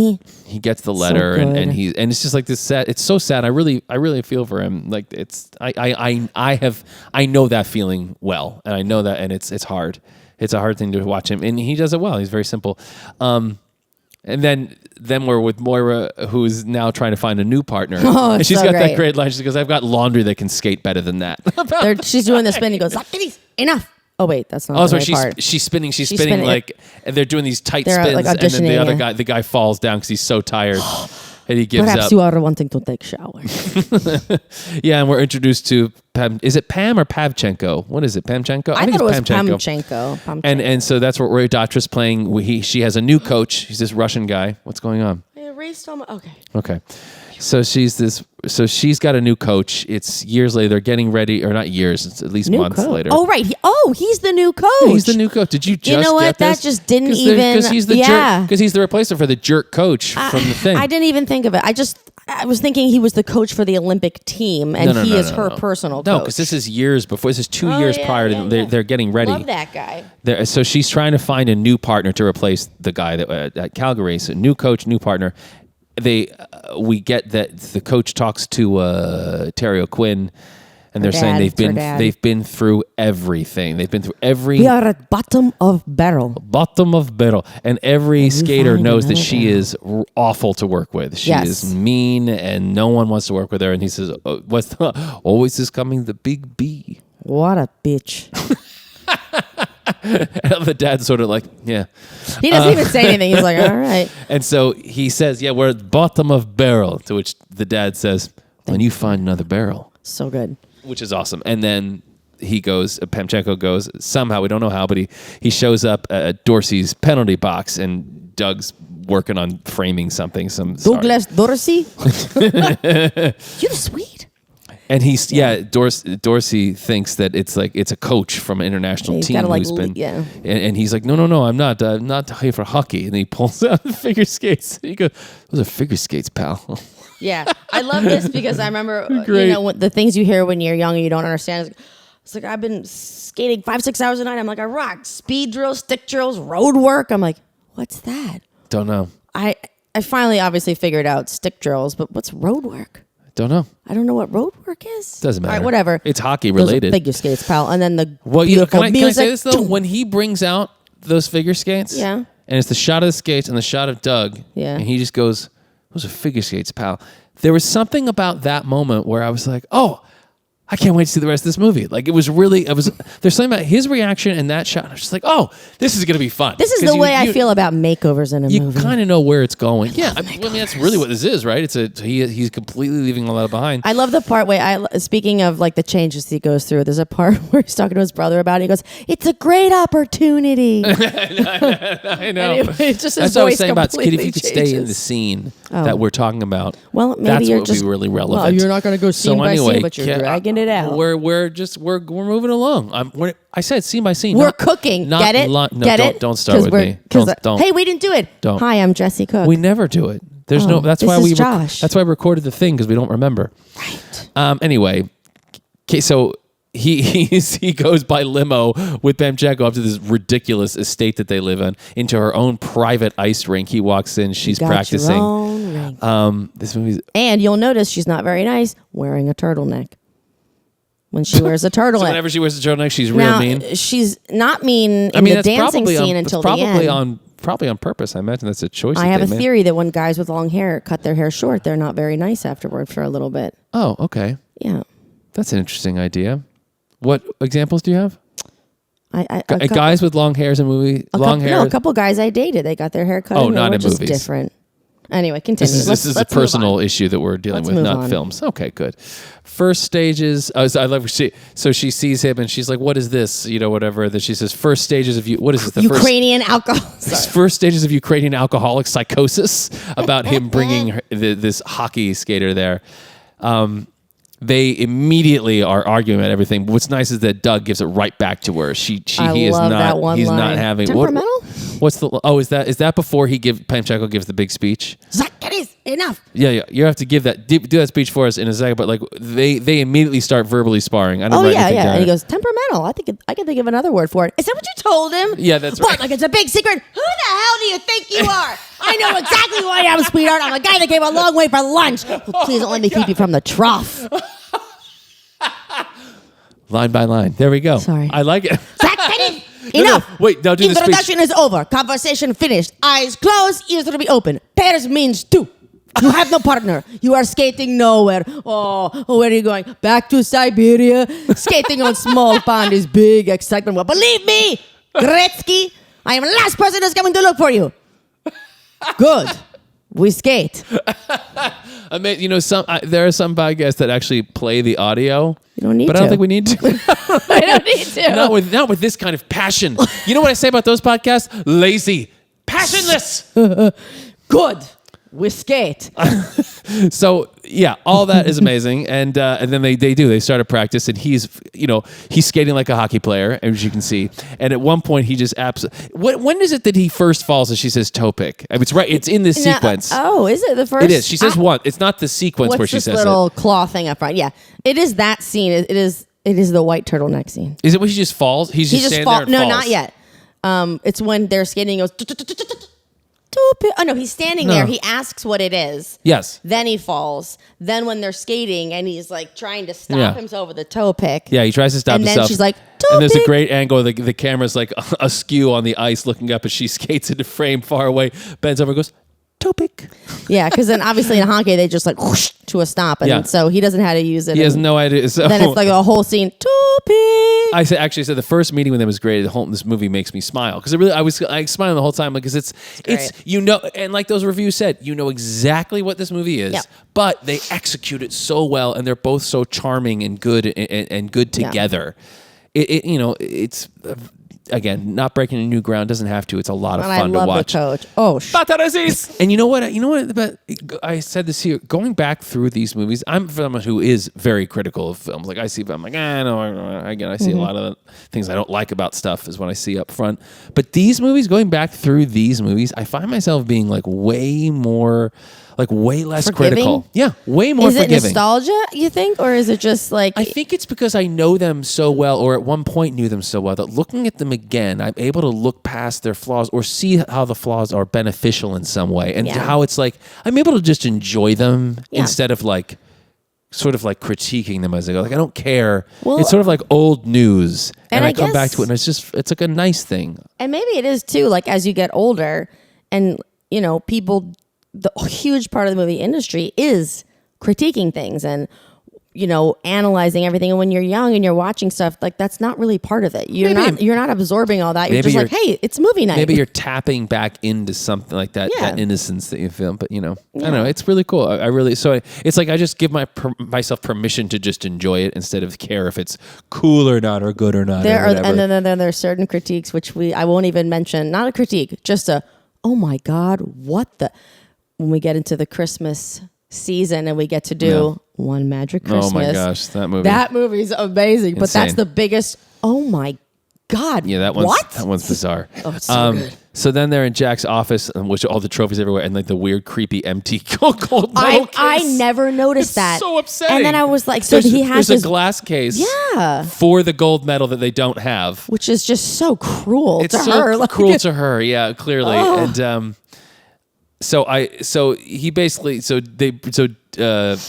He gets the letter, and it's just like this sad. It's so sad. I really feel for him. Like I know that feeling well, and I know that, and it's hard. It's a hard thing to watch him, and he does it well. He's very simple. And then we're with Moira, who's now trying to find a new partner. Oh, and she's got that great line. She goes, "I've got laundry that can skate better than that." She's doing the spin. He goes, "Enough." Oh wait, that's not the right part. She's spinning like, and they're doing these tight spins, like and then the guy falls down because he's so tired, and he gives Perhaps up. You are wanting to take a shower. Yeah, and we're introduced to Pam. Is it Pam or Pavchenko? What is it, Pamchenko? I think it was Pamchenko. And so that's what Roy Dotri's playing. She has a new coach. He's this Russian guy. What's going on? Okay. So she's got a new coach. It's years later. They're getting ready, or not years. It's at least months later. Oh right. He's the new coach. Yeah, he's the new coach. Did you just? You know what? Get this? That just didn't even. Because he's the jerk. Because he's the replacement for the jerk coach from the thing. I didn't even think of it. I was thinking he was the coach for the Olympic team, and he is her personal coach. No, because this is years before. This is 2 years prior to. They're getting ready. Love that guy. So she's trying to find a new partner to replace the guy that at Calgary. So new coach, new partner. We get that the coach talks to Terry O'Quinn, and they're saying they've been through everything. They've been through every. We are at bottom of barrel. Bottom of barrel, and every skater knows that she is awful to work with. She is mean, and no one wants to work with her. And he says, "What's always is coming the big B." What a bitch. And the dad's sort of like, yeah. He doesn't even say anything. He's like, all right. And so he says, yeah, we're at bottom of barrel, to which the dad says, when you find another barrel. So good. Which is awesome. And then Pamchenko goes, somehow, we don't know how, but he shows up at Dorsey's penalty box, and Doug's working on framing something. Douglas Dorsey? You're sweet. And Dorsey thinks that it's a coach from an international team who's been, and he's like, no, I'm not here for hockey. And he pulls out the figure skates. He goes, those are figure skates, pal. Yeah, I love this because I remember, the things you hear when you're young and you don't understand. It's like I've been skating 5-6 hours a night. I'm like, I rock speed drills, stick drills, road work. I'm like, what's that? Don't know. I finally obviously figured out stick drills, but what's road work? Don't know. I don't know what road work is. Doesn't matter. All right, whatever. It's hockey related. Those figure skates, pal. And then the beautiful music. Can I say this though? When he brings out those figure skates, and it's the shot of the skates and the shot of Doug, and he just goes, "Those are figure skates, pal." There was something about that moment where I was like, "Oh, I can't wait to see the rest of this movie." Like there's something about his reaction and that shot. I was just like, "Oh, this is going to be fun." This is the way I feel about makeovers in a movie. You kind of know where it's going. Yeah, I mean that's really what this is, right? He's completely leaving all that behind. I love the part where speaking of like the changes he goes through. There's a part where he's talking to his brother about it. He goes, "It's a great opportunity." I know. It's just his that's what I was voice saying about completely Kid. If you could changes. stay in the scene that we're talking about, well, maybe that's you're what just would be really relevant. Well, you're not going to go scene by scene, but you're dragging figuring it out. We're moving along. I said scene by scene. We're cooking. Get it? No, Get it? Don't start with me. Don't. Hey, we didn't do it. Don't. Hi, I'm Jessi Cook. We never do it. There's no. That's this why is Josh. That's why we recorded the thing, because we don't remember. Right. Anyway, okay, so he goes by limo with Pamchenko up to this ridiculous estate that they live in, into her own private ice rink. He walks in, she's practicing. Your own rink. This movie's, and you'll notice she's not very nice wearing a turtleneck. When she wears a turtleneck. So whenever she wears a turtleneck, she's real mean. She's not mean in the dancing scene until the end. Probably on purpose. I imagine that's a choice. I have a theory that when guys with long hair cut their hair short, they're not very nice afterward for a little bit. Oh, okay. Yeah. That's an interesting idea. What examples do you have? Guys with long hairs in movie. A couple guys I dated, they got their hair cut. Oh, not in just movies. Different. Anyway, continue. This is a personal issue that we're dealing with, not films. Okay, good. First stages. I love. So she sees him and she's like, "What is this? You know, whatever." That she says, "First stages of you. What is this? Ukrainian alcohol. First stages of Ukrainian alcoholic psychosis about him bringing this hockey skater there." They immediately are arguing about everything. But what's nice is that Doug gives it right back to her. He is not. That one he's line. not having temperamental. What's the? Oh, is that before Pamchenko gives the big speech? Zacharias, enough. Yeah. You have to do that speech for us in a second. But like they immediately start verbally sparring. I don't yeah. And he goes temperamental. I can think of another word for it. Is that what you told him? Yeah, that's right. What? Like it's a big secret? Who the hell do you think you are? I know exactly who I am, sweetheart. I'm a guy that came a long way for lunch. Well, please don't let me keep you from the trough. Line by line. There we go. Sorry. I like it. Enough. No. Wait, now do the speech. Introduction is over. Conversation finished. Eyes closed, ears to be open. Pairs means two. You have no partner. You are skating nowhere. Oh, where are you going? Back to Siberia? Skating on small pond is big excitement. Well, believe me, Gretzky, I am the last person who's coming to look for you. Good. We skate. I mean, there are some podcasts that actually play the audio. You don't need to. But I don't think we need to. I don't need to. Not with this kind of passion. You know what I say about those podcasts? Lazy. Passionless. Good. We skate. So yeah, all that is amazing, and then they start a practice, and he's skating like a hockey player, as you can see. And at one point, he just when is it that he first falls? And she says TOEPIck. I mean, it's right. It's in this sequence. Oh, is it the first? It is. She says one. It's not the sequence where she says it. What's this little claw thing up front? Yeah, it is that scene. It is the white turtleneck scene. Is it when he just falls? He just standing there and falls? No, not yet. It's when they're skating. He goes. Oh no, he's standing there. He asks what it is. Yes. Then he falls. Then when they're skating and he's like trying to stop himself with a toe pick. Yeah, he tries to stop himself. And then she's like, toe and there's pick. a great angle. The camera's like askew on the ice, looking up as she skates into frame far away. Bends over, and goes, TOEPIC. Yeah, because then obviously in hockey they just like whoosh to a stop, and so he doesn't know how to use it. He has no idea. So then it's like a whole scene. TOEPIC. I said the first meeting with him was great. This movie makes me smile because I was smiling the whole time because it's and like those reviews said, exactly what this movie is, but they execute it so well, and they're both so charming and good and good together. It's. Again, not breaking any new ground, doesn't have to. It's a lot of fun to watch. I love the coach. Oh, and you know what? But I said this here. Going back through these movies, I'm someone who is very critical of films. Like I see, I'm like, no. Again, I see a lot of the things I don't like about stuff is when I see up front. But these movies, going back through these movies, I find myself being like way less critical. Yeah, way more forgiving. Is it nostalgia, you think? Or is it just like... I think it's because I know them so well, or at one point knew them so well, that looking at them again, I'm able to look past their flaws or see how the flaws are beneficial in some way. And how it's like, I'm able to just enjoy them instead of like, sort of like critiquing them as I go. Like, I don't care. Well, it's sort of like old news. And I come back to it and it's like a nice thing. And maybe it is too, like as you get older and, people... The huge part of the movie industry is critiquing things and, analyzing everything. And when you're young and you're watching stuff, like that's not really part of it. You're not absorbing all that. You're just like, hey, it's movie night. Maybe you're tapping back into something like that, that innocence that you feel. But I don't know. It's really cool. It's like I just give myself permission to just enjoy it instead of care if it's cool or not or good or not. And then there are certain critiques which I won't even mention. Not a critique, just oh my God, what the. When we get into the Christmas season, and we get to do One Magic Christmas. Oh my gosh, that movie. That movie's amazing, but Insane. that's the biggest. Oh my God. Yeah, that one's bizarre. Oh, it's so good. So then they're in Jack's office, which all the trophies everywhere, and like the weird, creepy, empty gold medal case. I never noticed that. So upsetting. And then I was like, so he has there's a glass case for the gold medal that they don't have. Which is just so cruel It's to so her. cruel to her, yeah, clearly. And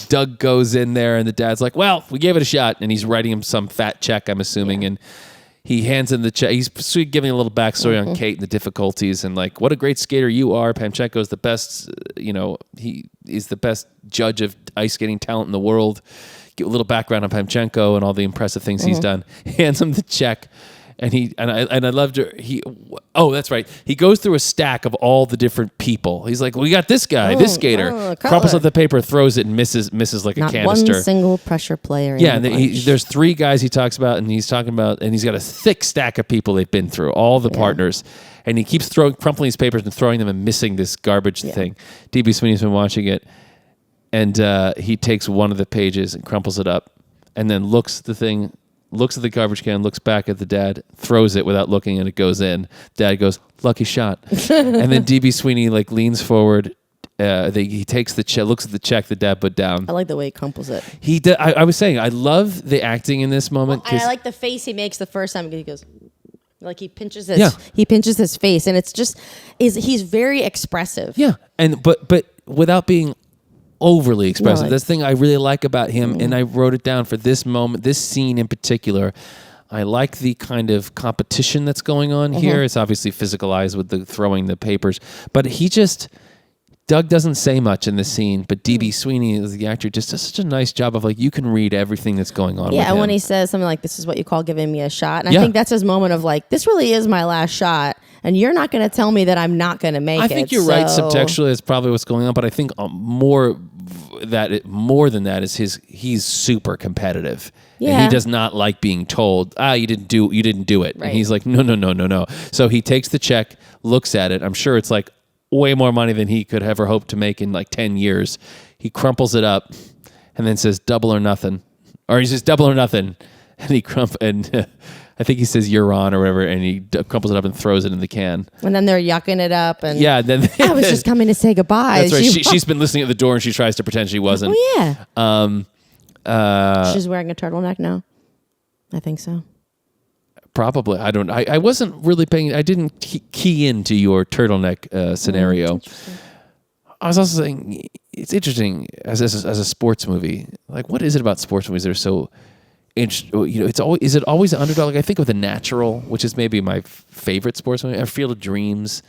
Doug goes in there, and the dad's like, well, we gave it a shot, and he's writing him some fat check, I'm assuming, and he hands him the check. He's giving a little backstory on Kate and the difficulties, and like, what a great skater you are. Pamchenko's the best, he is the best judge of ice skating talent in the world. Get a little background on Pamchenko and all the impressive things he's done. Hands him the check. And I loved her. That's right. He goes through a stack of all the different people. He's like, we got this guy, this skater. Crumples up the paper, throws it, and misses like Not a canister. One single pressure player. Yeah, and there's 3 guys he talks about, and he's talking about, and he's got a thick stack of people they've been through, all the partners, and he keeps crumpling his papers and throwing them and missing this garbage thing. DB Sweeney's been watching it, and he takes one of the pages and crumples it up, and then looks at the garbage can, looks back at the dad, throws it without looking, and it goes in. Dad goes, lucky shot. And then DB Sweeney like leans forward. He takes the check, looks at the check the dad put down. I like the way he crumples it. I was saying, I love the acting in this moment. I like the face he makes the first time. He goes, like he pinches his face, and it's just he's very expressive. Yeah, and but without being overly expressive. No, That's the thing I really like about him, and I wrote it down for this moment, this scene in particular. I like the kind of competition that's going on here. It's obviously physicalized with the throwing the papers, but Doug doesn't say much in the scene, but DB Sweeney, the actor, just does such a nice job of like, you can read everything that's going on. Yeah, and when he says something like, this is what you call giving me a shot. And I think that's his moment of like, this really is my last shot. And you're not going to tell me that I'm not going to make it. I think you're right. Subtextually, it's probably what's going on. But I think more than that is he's super competitive. Yeah. And he does not like being told, you didn't do it. Right. And he's like, no. So he takes the check, looks at it. I'm sure it's like way more money than he could ever hope to make in like 10 years. He crumples it up and then says double or nothing. Or he says double or nothing. And I think he says you're on or whatever, and he crumples it up and throws it in the can. And then they're yucking it up. And then I was just coming to say goodbye. That's right. She's been listening at the door, and she tries to pretend she wasn't. Oh, yeah. She's wearing a turtleneck now? I think so. Probably. I wasn't really paying. I didn't key into your turtleneck scenario. I was also saying it's interesting as a sports movie. Like, what is it about sports movies that are so is it always an underdog? Like, I think of The Natural, which is maybe my favorite sports movie. Field of Dreams.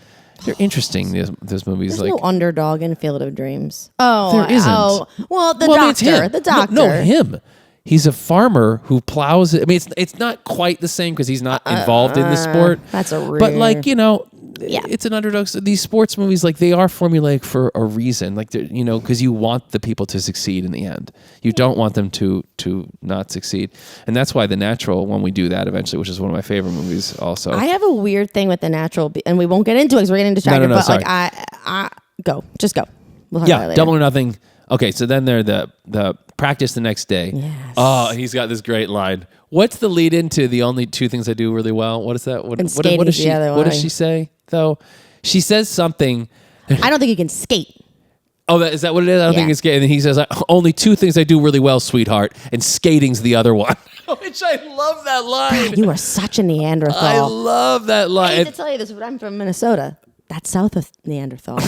They're interesting. Those movies. There's no underdog in Field of Dreams. Oh, there isn't. Oh, well, doctor. The doctor. No, him. He's a farmer who plows it. I mean, it's not quite the same because he's not involved in the sport. That's a real... But like, it's an underdog. So these sports movies, like, they are formulaic for a reason. Like, because you want the people to succeed in the end. You don't want them to not succeed. And that's why The Natural, when we do that eventually, which is one of my favorite movies also. I have a weird thing with The Natural, and we won't get into it because we're getting distracted. No, but sorry. like, just go. We'll talk about it later. Double or nothing. Okay, so then they're the practice the next day. Yes. Oh, he's got this great line. What's the lead into the only 2 things I do really well? What is that? What does she say though? She says something. I don't think you can skate. Oh, is that what it is? I don't think it's skating. And then he says, only 2 things I do really well, sweetheart, and skating's the other one. Which I love that line. God, you are such a Neanderthal. I love that line. I hate to tell you this, but I'm from Minnesota. That's south of Neanderthal.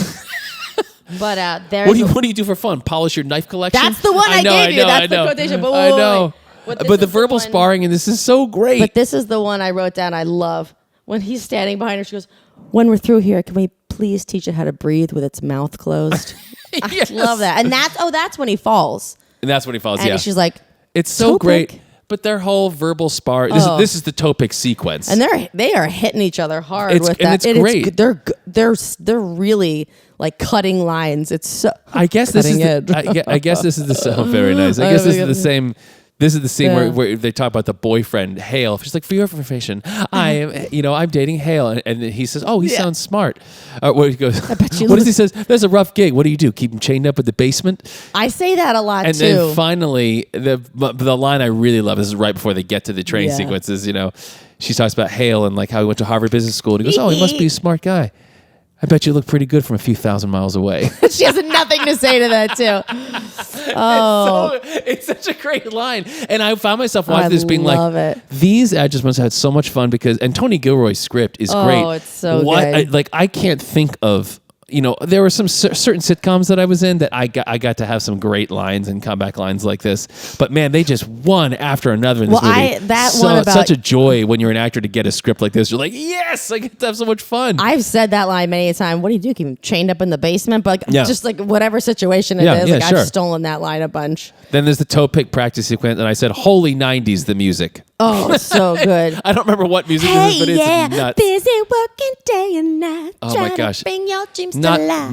But what do you do for fun? Polish your knife collection? That's the one I gave you. That's the quotation. But I know. But the verbal sparring, and this is so great. But this is the one I wrote down. I love when he's standing behind her. She goes, "When we're through here, can we please teach it how to breathe with its mouth closed?" Yes. I love that. And that's when he falls. And that's when he falls. And she's like, "It's so great." But their whole verbal spar. This is the TOEPICK sequence, and they are hitting each other hard with that. And it's great. They're really like cutting lines. It's so. I guess this is. I guess this is the very nice. I guess this is This is the scene where they talk about the boyfriend, Hale. She's like, for your information, I'm dating Hale. And he says, oh, he sounds smart. What he goes, what does he says? There's a rough gig. What do you do? Keep him chained up in the basement? I say that a lot, and too. And then finally, the line I really love, this is right before they get to the train sequences, she talks about Hale and like how he went to Harvard Business School. And he goes, oh, he must be a smart guy. I bet you look pretty good from a few thousand miles away. She has nothing to say to that, too. Oh. It's such a great line. And I found myself watching this being like, these adjustments had so much fun because, and Tony Gilroy's script is great. Oh, it's so good. I can't think of, there were some certain sitcoms that I was in that I got to have some great lines and comeback lines like this. But man, they just one after another in this movie. Such a joy when you're an actor to get a script like this. You're like, yes, I get to have so much fun. I've said that line many a time. What do you do? Keep him chained up in the basement? But just like whatever situation it is, like I've stolen that line a bunch. Then there's the TOEPICK practice sequence, and I said, holy 90s, the music. Oh, it's so good. I don't remember what music it is, but it's nuts. Busy working day and night. Oh my gosh. Bring your dreams to life.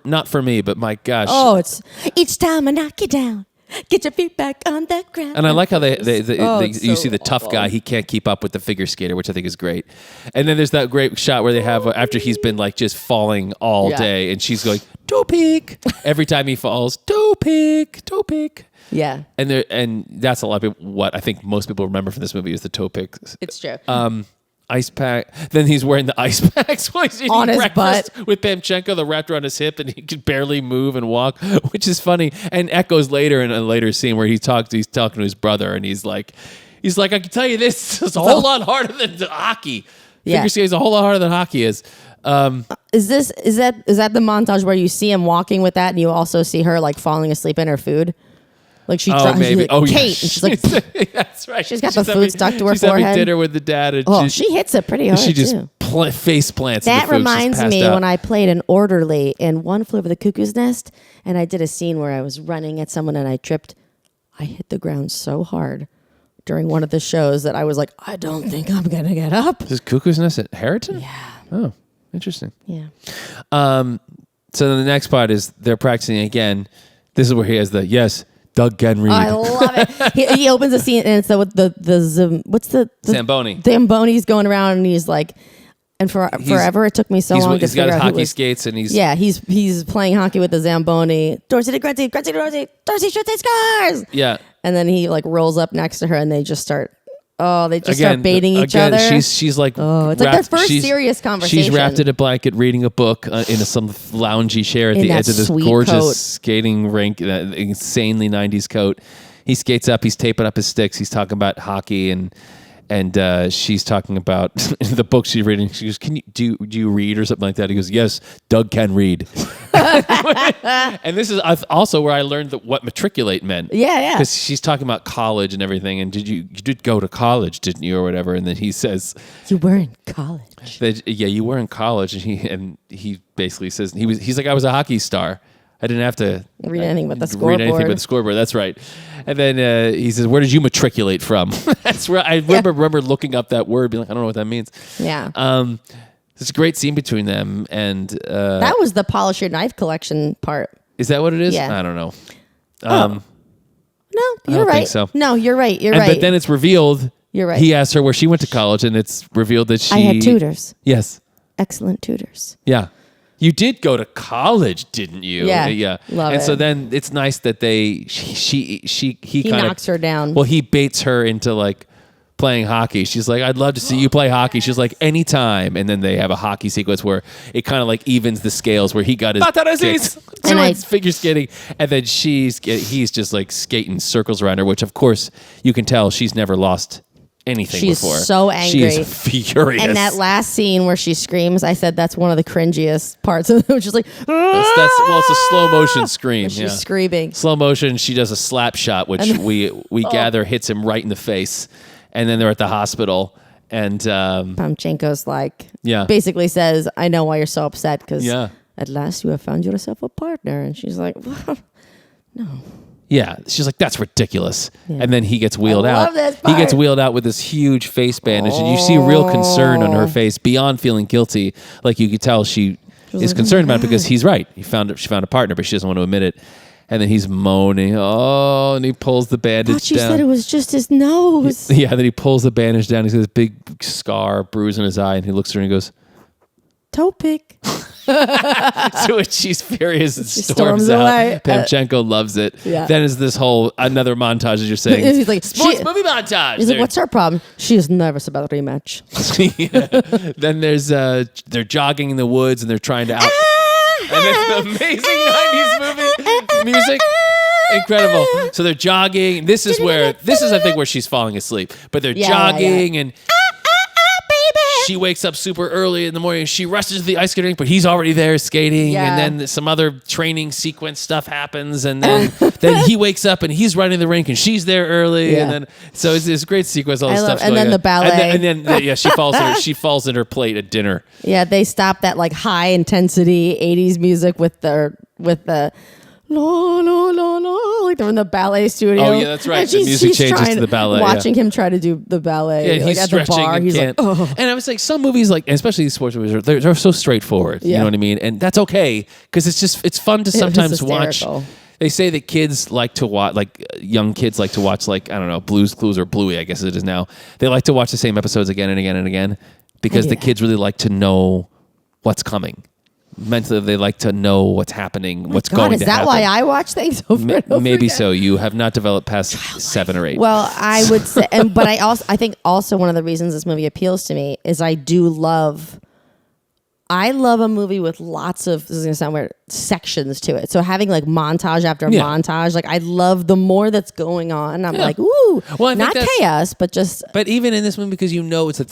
Not for me, but my gosh. Oh, it's each time I knock you down. Get your feet back on the ground. And I like how you see the tough guy. He can't keep up with the figure skater, which I think is great. And then there's that great shot where they have after he's been like just falling all day, and she's going TOEPICK every time he falls. TOEPICK. Yeah. And that's a lot of people, what I think most people remember from this movie is the TOEPICK. It's true. Ice pack. Then he's wearing the ice packs while he's eating on his breakfast butt with Pamchenko, the wrapped around his hip, and he could barely move and walk, which is funny. And echoes later in a later scene where he's talking to his brother, and he's like, I can tell you this is a whole lot harder than hockey. Figure skating is a whole lot harder than hockey is. Is that the montage where you see him walking with that, and you also see her like falling asleep in her food? Like she drops, maybe. Like, Kate, and she's like, that's right. She's got the food stuck to her she's forehead. Having dinner with the dad, and she hits it pretty hard. She just face plants. That in the food. reminds me when I played an orderly in One Flew Over the Cuckoo's Nest, and I did a scene where I was running at someone and I tripped. I hit the ground so hard during one of the shows that I was like, I don't think I'm gonna get up. Is Cuckoo's Nest at Harrington? Yeah. Oh, interesting. Yeah. So then the next part is they're practicing again. This is where he has the Doug can read. I love it. He opens the scene and it's what's the Zamboni. Zamboni's going around and he's like, and forever it took me so long to figure out. He's got his hockey skates and he's playing hockey with the Zamboni. Dorsey to Grunty, Grunty to Dorsey, Dorsey shoots, they scores. Yeah. And then he like rolls up next to her and they just start. Oh, they just start baiting each other. She's like, it's like their first serious conversation. She's wrapped in a blanket, reading a book in some loungy chair at the edge of this gorgeous skating rink, that insanely 90s coat. He skates up. He's taping up his sticks. He's talking about hockey and she's talking about the book she's reading. She goes, do you read or something like that? He goes, yes, Doug can read. And this is also where I learned what matriculate meant. Yeah. Because she's talking about college and everything. And you did go to college, didn't you, or whatever? And then he says, you were in college. You were in college. And he basically says he's like, I was a hockey star. I didn't have to read anything but the scoreboard. That's right. And then he says, where did you matriculate from? That's where I remember looking up that word, being like, I don't know what that means. Yeah. It's a great scene between them. And that was the polish your knife collection part. Is that what it is? Yeah. I don't know. No, you're right. Think so. No, you're right. You're right. But then it's revealed. You're right. He asked her where she went to college, and it's revealed that she... I had tutors. Yes. Excellent tutors. Yeah. You did go to college, didn't you? Yeah. Love and it. so then it's nice that he knocks her down. Well, he baits her into like playing hockey. She's like, I'd love to see you play hockey. She's like, anytime. And then they have a hockey sequence where it kind of like evens the scales where he got his kicks, figure skating. And then he's just like skating circles around her, which of course you can tell she's never lost anything before. She's so angry. She is furious. And that last scene where she screams, I said that's one of the cringiest parts of it, which is like, it's a slow motion scream. She's screaming. Slow motion, she does a slap shot, which we gather hits him right in the face. And then they're at the hospital. And Pamchenko's like, basically says, I know why you're so upset because at last you have found yourself a partner. And she's like, well, no. Yeah, she's like, that's ridiculous. Yeah. And then he gets wheeled out. He gets wheeled out with this huge face bandage, and you see real concern on her face beyond feeling guilty. Like you could tell she is concerned about it because he's right. She found a partner, but she doesn't want to admit it. And then he's moaning. Oh, and he pulls the bandage down. She said it was just his nose. Yeah, then he pulls the bandage down. He's got this big scar, bruise in his eye, and he looks at her and he goes, TOEPICK. to which she's furious and She storms out. away. Pamchenko loves it. Yeah. Then is this whole another montage, as you're saying. He's like, sports movie montage. He's like, what's her problem? She is nervous about a rematch. Yeah. Then there's they're jogging in the woods and they're trying to out. And then the amazing 90s movie music. Incredible. So they're jogging. This is I think where she's falling asleep. But they're jogging and she wakes up super early in the morning. She rushes to the ice skating rink, but he's already there skating. Yeah. And then some other training sequence stuff happens. And then he wakes up and he's running the rink and she's there early. Yeah. And then so it's this great sequence. All this stuff. And then the ballet. And then she falls in her plate at dinner. Yeah, they stop that like high intensity 80s music with the la la la la, like they're in the ballet studio. Oh yeah, that's right. The music changes to the ballet. Watching him try to do the ballet. Yeah, he's at stretching the bar, and he's can't. like, oh. And I was like, some movies, like especially these sports movies, they're so straightforward. You know what I mean? And that's okay because it's fun to sometimes watch. They say that kids like to watch, like young kids like to watch, like I don't know, Blue's Clues or Bluey, I guess it is now. They like to watch the same episodes again and again and again because the kids really like to know what's coming. Mentally, they like to know what's happening, what's going to happen. Is that why I watch things over and over Maybe again? So. You have not developed past 7 or 8. Well, I would say, but I think also one of the reasons this movie appeals to me is I love a movie with lots of, this is going to sound weird, sections to it. So having like montage after montage, like I love the more that's going on. I'm like, ooh, well, not chaos, but just. But even in this movie, because it's that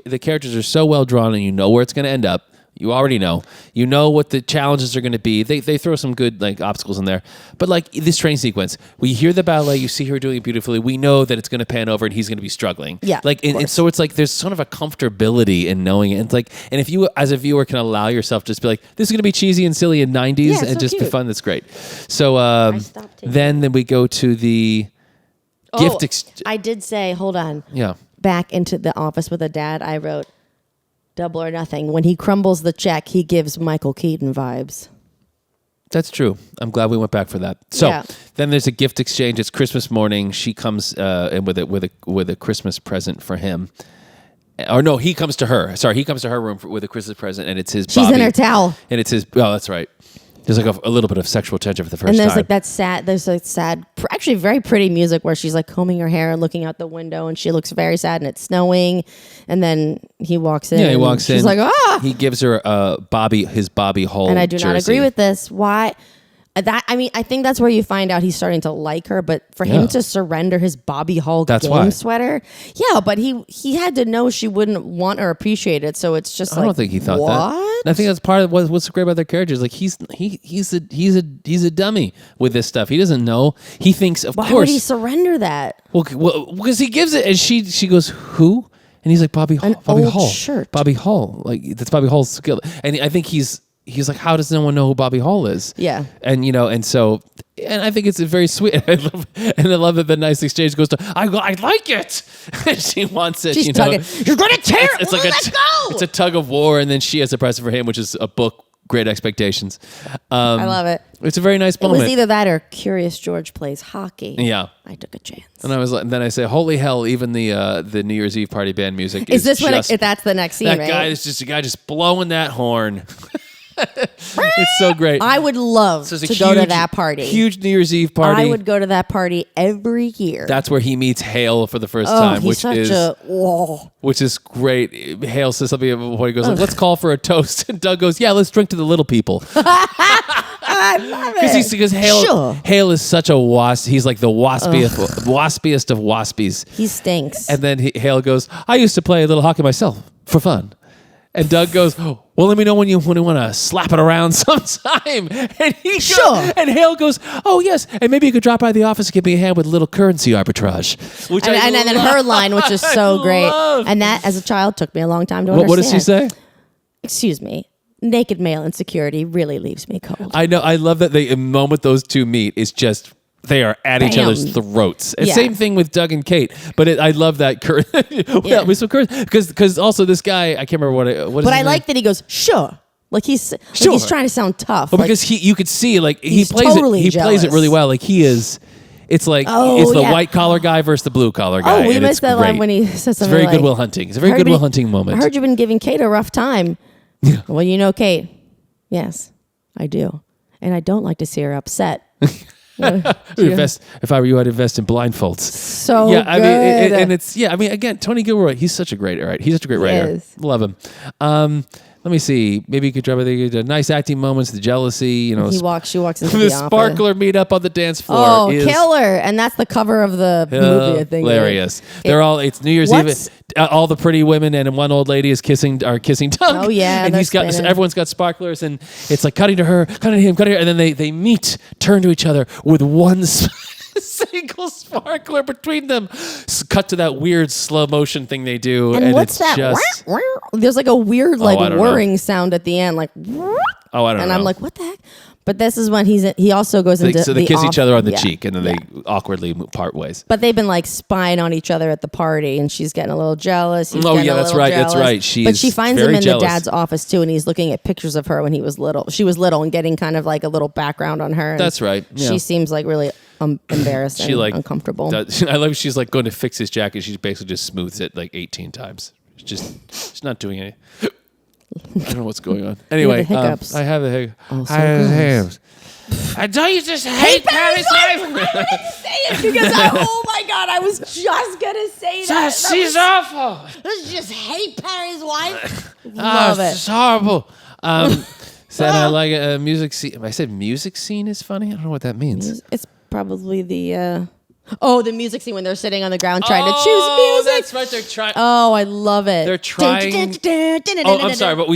the characters are so well drawn and you know where it's going to end up. You already know. You know what the challenges are going to be. They throw some good like obstacles in there. But like this train sequence, we hear the ballet, you see her doing it beautifully. We know that it's going to pan over and he's going to be struggling. Yeah. Like and so it's like there's sort of a comfortability in knowing it. And it's like, and if you as a viewer can allow yourself to just be like, this is going to be cheesy and silly in 90s and just be fun, that's great. So then we go to the gift I did say, hold on. Yeah. Back into the office with a dad, I wrote Double or Nothing. When he crumbles the check, he gives Michael Keaton vibes. That's true. I'm glad we went back for that. So then there's a gift exchange. It's Christmas morning. She comes in with a Christmas present for him. Or no, he comes to her. Sorry, he comes to her room with a Christmas present, and it's his. She's Bobby, in her towel, and it's his. Oh, that's right. There's like a little bit of sexual tension for the first time. And there's like that sad, actually very pretty music where she's like combing her hair and looking out the window and she looks very sad and it's snowing. And then he walks in. Yeah, he walks in. She's like, ah! He gives her his Bobby Hull And I do not jersey. agree with this. Why? I think that's where you find out he's starting to like her, but for him to surrender his Bobby Hull game sweater, but he had to know she wouldn't want or appreciate it, so it's just I don't think he thought that. I think that's part of what's great about their characters. Like he's a dummy with this stuff. He doesn't know. He thinks, of course. Why would he surrender that? Well, because he gives it, and she goes, who? And he's like, Bobby Hull shirt. Bobby Hull, like that's Bobby Hull's skill, and I think he's like, how does no one know who Bobby Hull is? Yeah. And and I think it's very sweet. I love that the nice exchange goes to, I like it. And she wants it. She's tugging. You're going to tear it. Let's go. It's a tug of war. And then she has a present for him, which is a book, Great Expectations. I love it. It's a very nice moment. It was either that or Curious George plays hockey. Yeah. I took a chance. And then I say, holy hell, even the New Year's Eve party band music is this when that's the next scene, that right? guy is just a guy just blowing that horn. It's so great. I would love to go to that party. Huge New Year's Eve party. I would go to that party every year. That's where he meets Hale for the first time, which is great. Hale says something before he goes, let's call for a toast. And Doug goes, yeah, let's drink to the little people. I love it. Because Hale is such a wasp. He's like the waspiest of waspies. He stinks. And then Hale goes, I used to play a little hockey myself for fun. And Doug goes, well, let me know when you want to slap it around sometime. And and Hale goes, oh, yes. And maybe you could drop by the office and give me a hand with a little currency arbitrage. And then her line, which is so great. And that, as a child, took me a long time to understand. What does she say? Excuse me. Naked male insecurity really leaves me cold. I know. I love that the moment those two meet is just... They are at each other's throats. And same thing with Doug and Kate. But I love that because also this guy, I can't remember what is his name? Like that he goes, sure. Like he's trying to sound tough. Well, because you could see like he plays totally it. He plays it really well. Like he is. It's like it's the white collar guy versus the blue collar guy. Oh, we missed that line when he says something. It's very Good Will Hunting. It's a very Good Will Hunting moment. I heard you've been giving Kate a rough time. Yeah. Well, you know, Kate. Yes, I do, and I don't like to see her upset. If I were you, I'd invest in blindfolds. So yeah, I mean, good. and it's I mean, again, Tony Gilroy, he's such a great writer. Love him. Let me see. Maybe you could drop the nice acting moments, the jealousy. You know, she walks into the sparkler meet up on the dance floor. Oh, killer! And that's the cover of the movie. I think hilarious. It's New Year's Eve. All the pretty women and one old lady is kissing Doug. Oh yeah, and everyone's got sparklers, and it's like cutting to her, cutting to him, cutting to her, and then they meet, turn to each other with one single sparkler between them. Cut to that weird slow motion thing they do, and what's it's that? just there's like a weird whirring sound at the end, like. Oh, I don't know. And I'm like, what the heck? But this is when he also goes into so they kiss each other on the cheek, and then they awkwardly part ways. But they've been like spying on each other at the party, and she's getting a little jealous. That's right. Jealous. That's right. But she finds him in jealous. the dad's office too, and he's looking at pictures of her when he was little. She was little and getting kind of like a little background on her. That's right. Yeah. She seems like really embarrassed and uncomfortable. I love she's like going to fix his jacket. She basically just smooths it like 18 times. She's not doing anything. I don't know what's going on. Anyway, hiccups. I have the hiccups. Oh, so gross. I don't you just hate Paris Life? I wouldn't say it because oh my god, I was just gonna say that. She's awful. Let's just hate Paris Life. Love it. It's horrible. Said I like a music scene. I said music scene is funny. I don't know what that means. It's probably the music scene when they're sitting on the ground trying to choose music. That's right. They're trying. Oh, I love it. They're trying. I'm sorry, but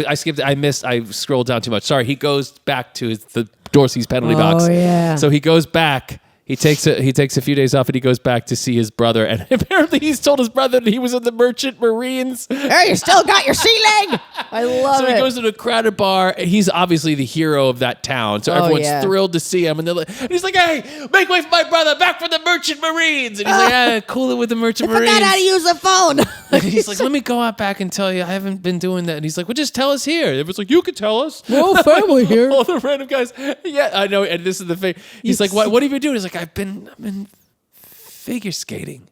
I skipped. I scrolled down too much. Sorry. He goes back to the Dorsey's penalty box. Oh yeah. So he goes back. He takes a few days off and he goes back to see his brother. And apparently he's told his brother that he was in the Merchant Marines. Hey, you still got your sea leg. I love it. So he goes to a crowded bar. He's obviously the hero of that town. So everyone's thrilled to see him. And he's like, hey, make way for my brother, back for the Merchant Marines. And he's like, cool it with the Merchant Marines. I forgot how to use the phone. And he's like, let me go out back and tell you. I haven't been doing that. And he's like, well, just tell us here. Everyone's like, you can tell us. No family here. All the random guys. Yeah, I know. And this is the thing. He's like, what have you been doing? He's like, I've been figure skating. And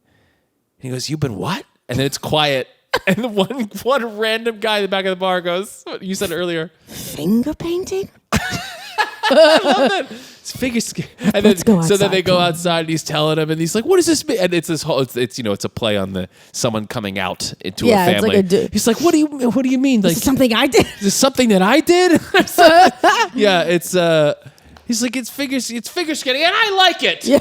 he goes, you've been what? And then it's quiet. And the one random guy in the back of the bar goes, what you said earlier. Finger painting? I love that. It's figure skating. And then they go outside and he's telling him and he's like, what does this mean? And it's this whole, it's a play on someone coming out into a family. It's like he's like, what do you mean? Like, this is something I did. Is this something that I did? Yeah, it's he's like, it's figure skating and I like it. Yeah.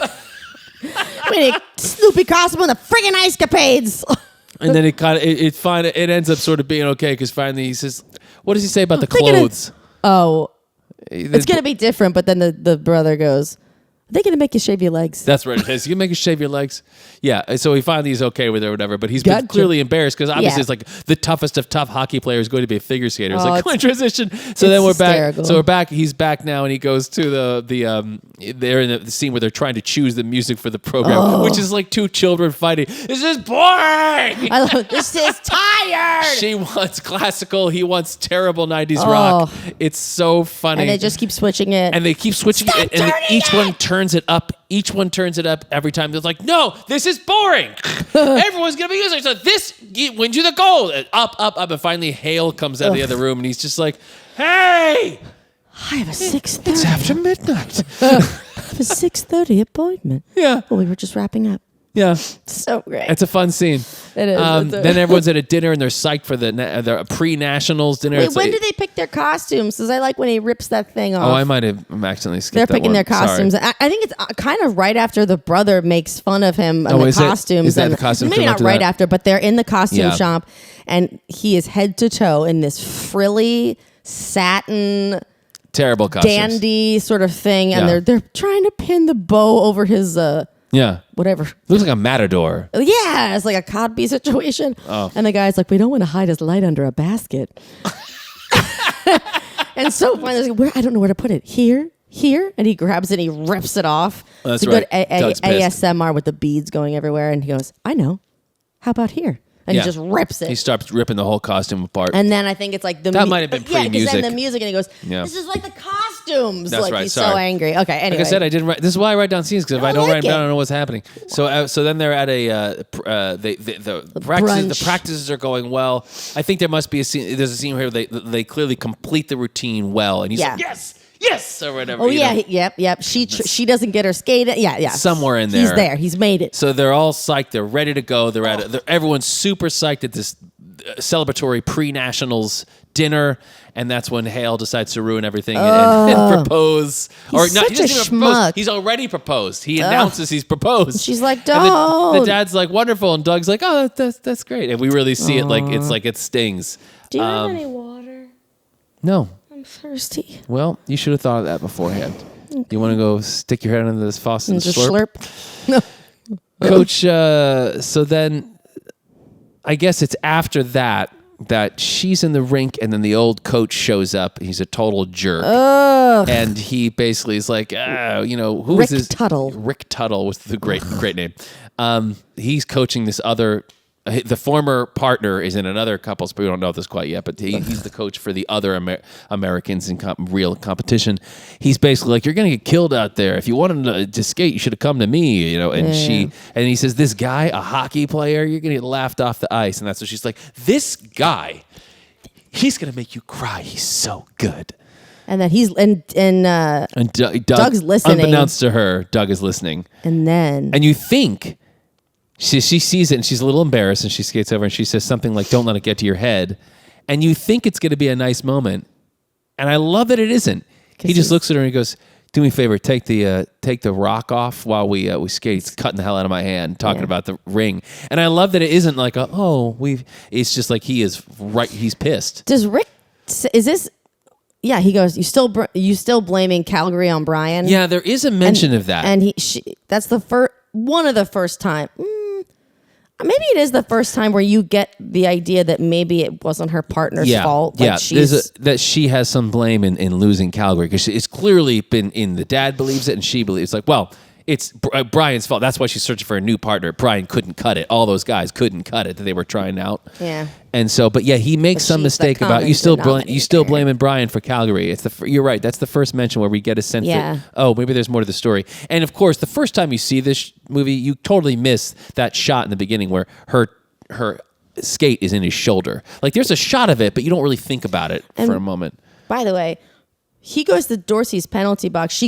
I mean, Snoopy costume and the friggin' ice capades. And then it ends up sort of being okay because finally he says, what does he say about the clothes? It's going to be different, but then the brother goes, are they going to make you shave your legs? That's right. It says, you make you shave your legs? Yeah. So he finally is okay with it or whatever, but he's been clearly embarrassed because obviously it's like the toughest of tough hockey players going to be a figure skater. It's like, come on, transition. So then we're back. So we're back. He's back now and he goes to they're in the scene where they're trying to choose the music for the program, which is like two children fighting. This is boring. This is tired. She wants classical. He wants terrible 90s rock. It's so funny. And they just keep switching it. And they keep switching it. And each one turns it up. Each one turns it up every time. They're like, no, this is boring. Everyone's going to be using it. So this wins you the gold. And up. And finally Hale comes out of the other room and he's just like, hey. I have a 6:30. It's after midnight. I have a 6:30 appointment. Yeah. Well, we were just wrapping up. Yeah. So great. It's a fun scene. It is. Then everyone's at a dinner and they're psyched for the pre-nationals dinner. Wait, when do they pick their costumes? Because I like when he rips that thing off. Oh, I might have accidentally skipped They're that picking one. their costumes. I think it's kind of right after the brother makes fun of him and the costumes. Is that the costumes? Maybe not right after, but they're in the costume shop and he is head to toe in this frilly satin... Terrible costumes. Dandy sort of thing. And they're trying to pin the bow over his... whatever. Looks like a matador. Yeah, it's like a Codby situation. Oh. And the guy's like, we don't want to hide his light under a basket. And so finally, like, I don't know where to put it. Here. And he grabs it and he rips it off. That's it's a right. good ASMR with the beads going everywhere. And he goes, I know. How about here? And he just rips it. He starts ripping the whole costume apart. And then I think it's like that might have been pre-music. because then the music, and he goes, "This is like the costumes." That's like right. he's Sorry. so angry. Okay, anyway. Like I said, I didn't write. This is why I write down scenes, because if I don't write them down, I don't know what's happening. So then they're at the practices are going well. I think there must be a scene. There's a scene where they clearly complete the routine well, and he's like, yes, or whatever. Oh yeah, yep. She doesn't get her skated. Yeah. Somewhere in there, he's there. He's made it. So they're all psyched. They're ready to go. Everyone's super psyched at this celebratory pre-nationals dinner, and that's when Hale decides to ruin everything and propose. He's such he doesn't even schmuck. propose. He's already proposed. He announces he's proposed. She's like, don't. The dad's like, wonderful, and Doug's like, oh, that's great. And we really see it like it stings. Do you have any water? No. I'm thirsty. Well, you should have thought of that beforehand. Okay. You want to go stick your head under this faucet and just slurp? No. Coach, so then I guess it's after that she's in the rink, and then the old coach shows up. He's a total jerk. Ugh. And he basically is like, who Rick is this? Tuttle. Rick Tuttle was the great name. He's coaching this other. The former partner is in another couples, but we don't know this quite yet. But he's the coach for the other Americans in real competition. He's basically like, "You're going to get killed out there. If you wanted to skate, you should have come to me." And he says, "This guy, a hockey player, you're going to get laughed off the ice." And that's what she's like. This guy, he's going to make you cry. He's so good. And then Doug's listening. Unbeknownst to her, Doug is listening. And you think. She sees it, and she's a little embarrassed, and she skates over, and she says something like, "Don't let it get to your head." And you think it's going to be a nice moment, and I love that it isn't. He just looks at her and he goes, "Do me a favor, take the rock off while we skate." It's cutting the hell out of my hand, talking about the ring. And I love that it isn't like, it's just like he is right. He's pissed. Does Rick, is this... Yeah, he goes, you still blaming Calgary on Brian? Yeah, there is a mention of that. And that's one of the first time. Maybe it is the first time where you get the idea that maybe it wasn't her partner's fault. Like that she has some blame in losing Calgary, because it's clearly been in the dad believes it, and she believes like, well, it's Brian's fault. That's why she's searching for a new partner. Brian couldn't cut it. All those guys couldn't cut it that they were trying out. Yeah. And so, but yeah, he makes some mistake about you still blaming Brian for Calgary. You're right. That's the first mention where we get a sense that maybe there's more to the story. And of course, the first time you see this movie, you totally miss that shot in the beginning where her skate is in his shoulder. Like there's a shot of it, but you don't really think about it for a moment. By the way, he goes to Dorsey's penalty box.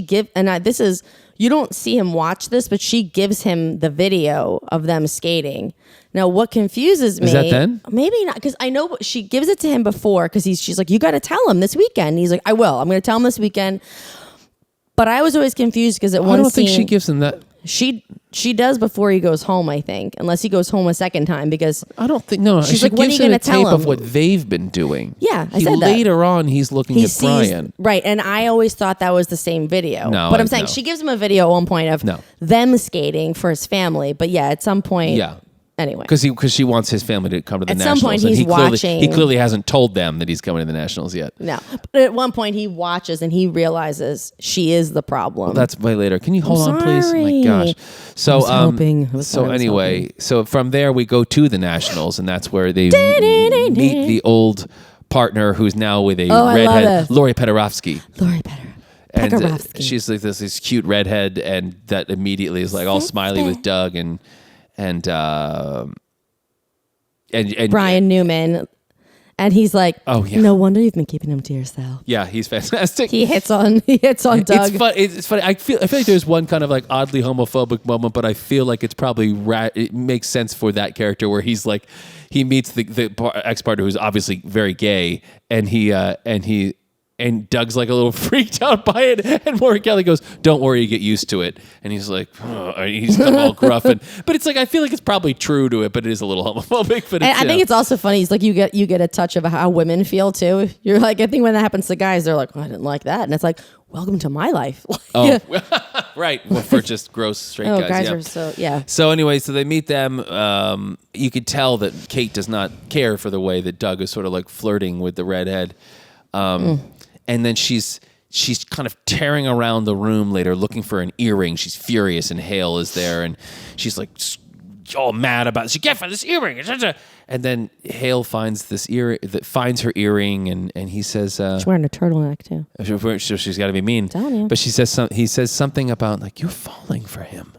You don't see him watch this, but she gives him the video of them skating. Now, what confuses me... Is that then? Maybe not, because I know she gives it to him before, because she's like, you got to tell him this weekend. And he's like, I will. I'm going to tell him this weekend. But I was always confused because I don't think she gives him that. She does before he goes home, I think, unless he goes home a second time, because I don't think she's like, when are you going to tell him? Of what they've been doing. Yeah, I said that. Later on, he's looking at Brian. Right, and I always thought that was the same video. No, but I'm saying she gives him a video at one point of them skating for his family. But yeah, at some point, anyway, because she wants his family to come to the at Nationals. Some point, he's watching. He clearly hasn't told them that he's coming to the Nationals yet. No, but at one point he watches and he realizes she is the problem. Well, that's way later. Can you hold on, please? Oh my gosh. So so from there we go to the Nationals, and that's where they meet the old partner who's now with a redhead, Lori Pedorovsky. And she's like this cute redhead, and that immediately is like all smiley with Doug and Brian Newman, and he's like, "Oh yeah, no wonder you've been keeping him to yourself." Yeah, he's fantastic. He hits on Doug. It's funny. I feel like there's one kind of like oddly homophobic moment, but I feel like it's probably it makes sense for that character where he's like he meets the ex-partner who's obviously very gay, and Doug's like a little freaked out by it, and Maura Kelly goes, "Don't worry, you get used to it." And he's like, he's kind of all gruff, but it's like I feel like it's probably true to it, but it is a little homophobic. But I think it's also funny. It's like you get a touch of how women feel too. You're like, I think when that happens to guys, they're like, I didn't like that, and it's like, welcome to my life. Right. Well, for just gross straight guys. Are So anyway, so they meet them. You could tell that Kate does not care for the way that Doug is sort of like flirting with the redhead. And then she's kind of tearing around the room later looking for an earring. She's furious, and Hale is there, and she's like all mad about this. You can't find this earring. And then Hale finds this finds her earring, and he says, she's wearing a turtleneck too. So she's got to be mean. Telling you. But he says something about like, you're falling for him,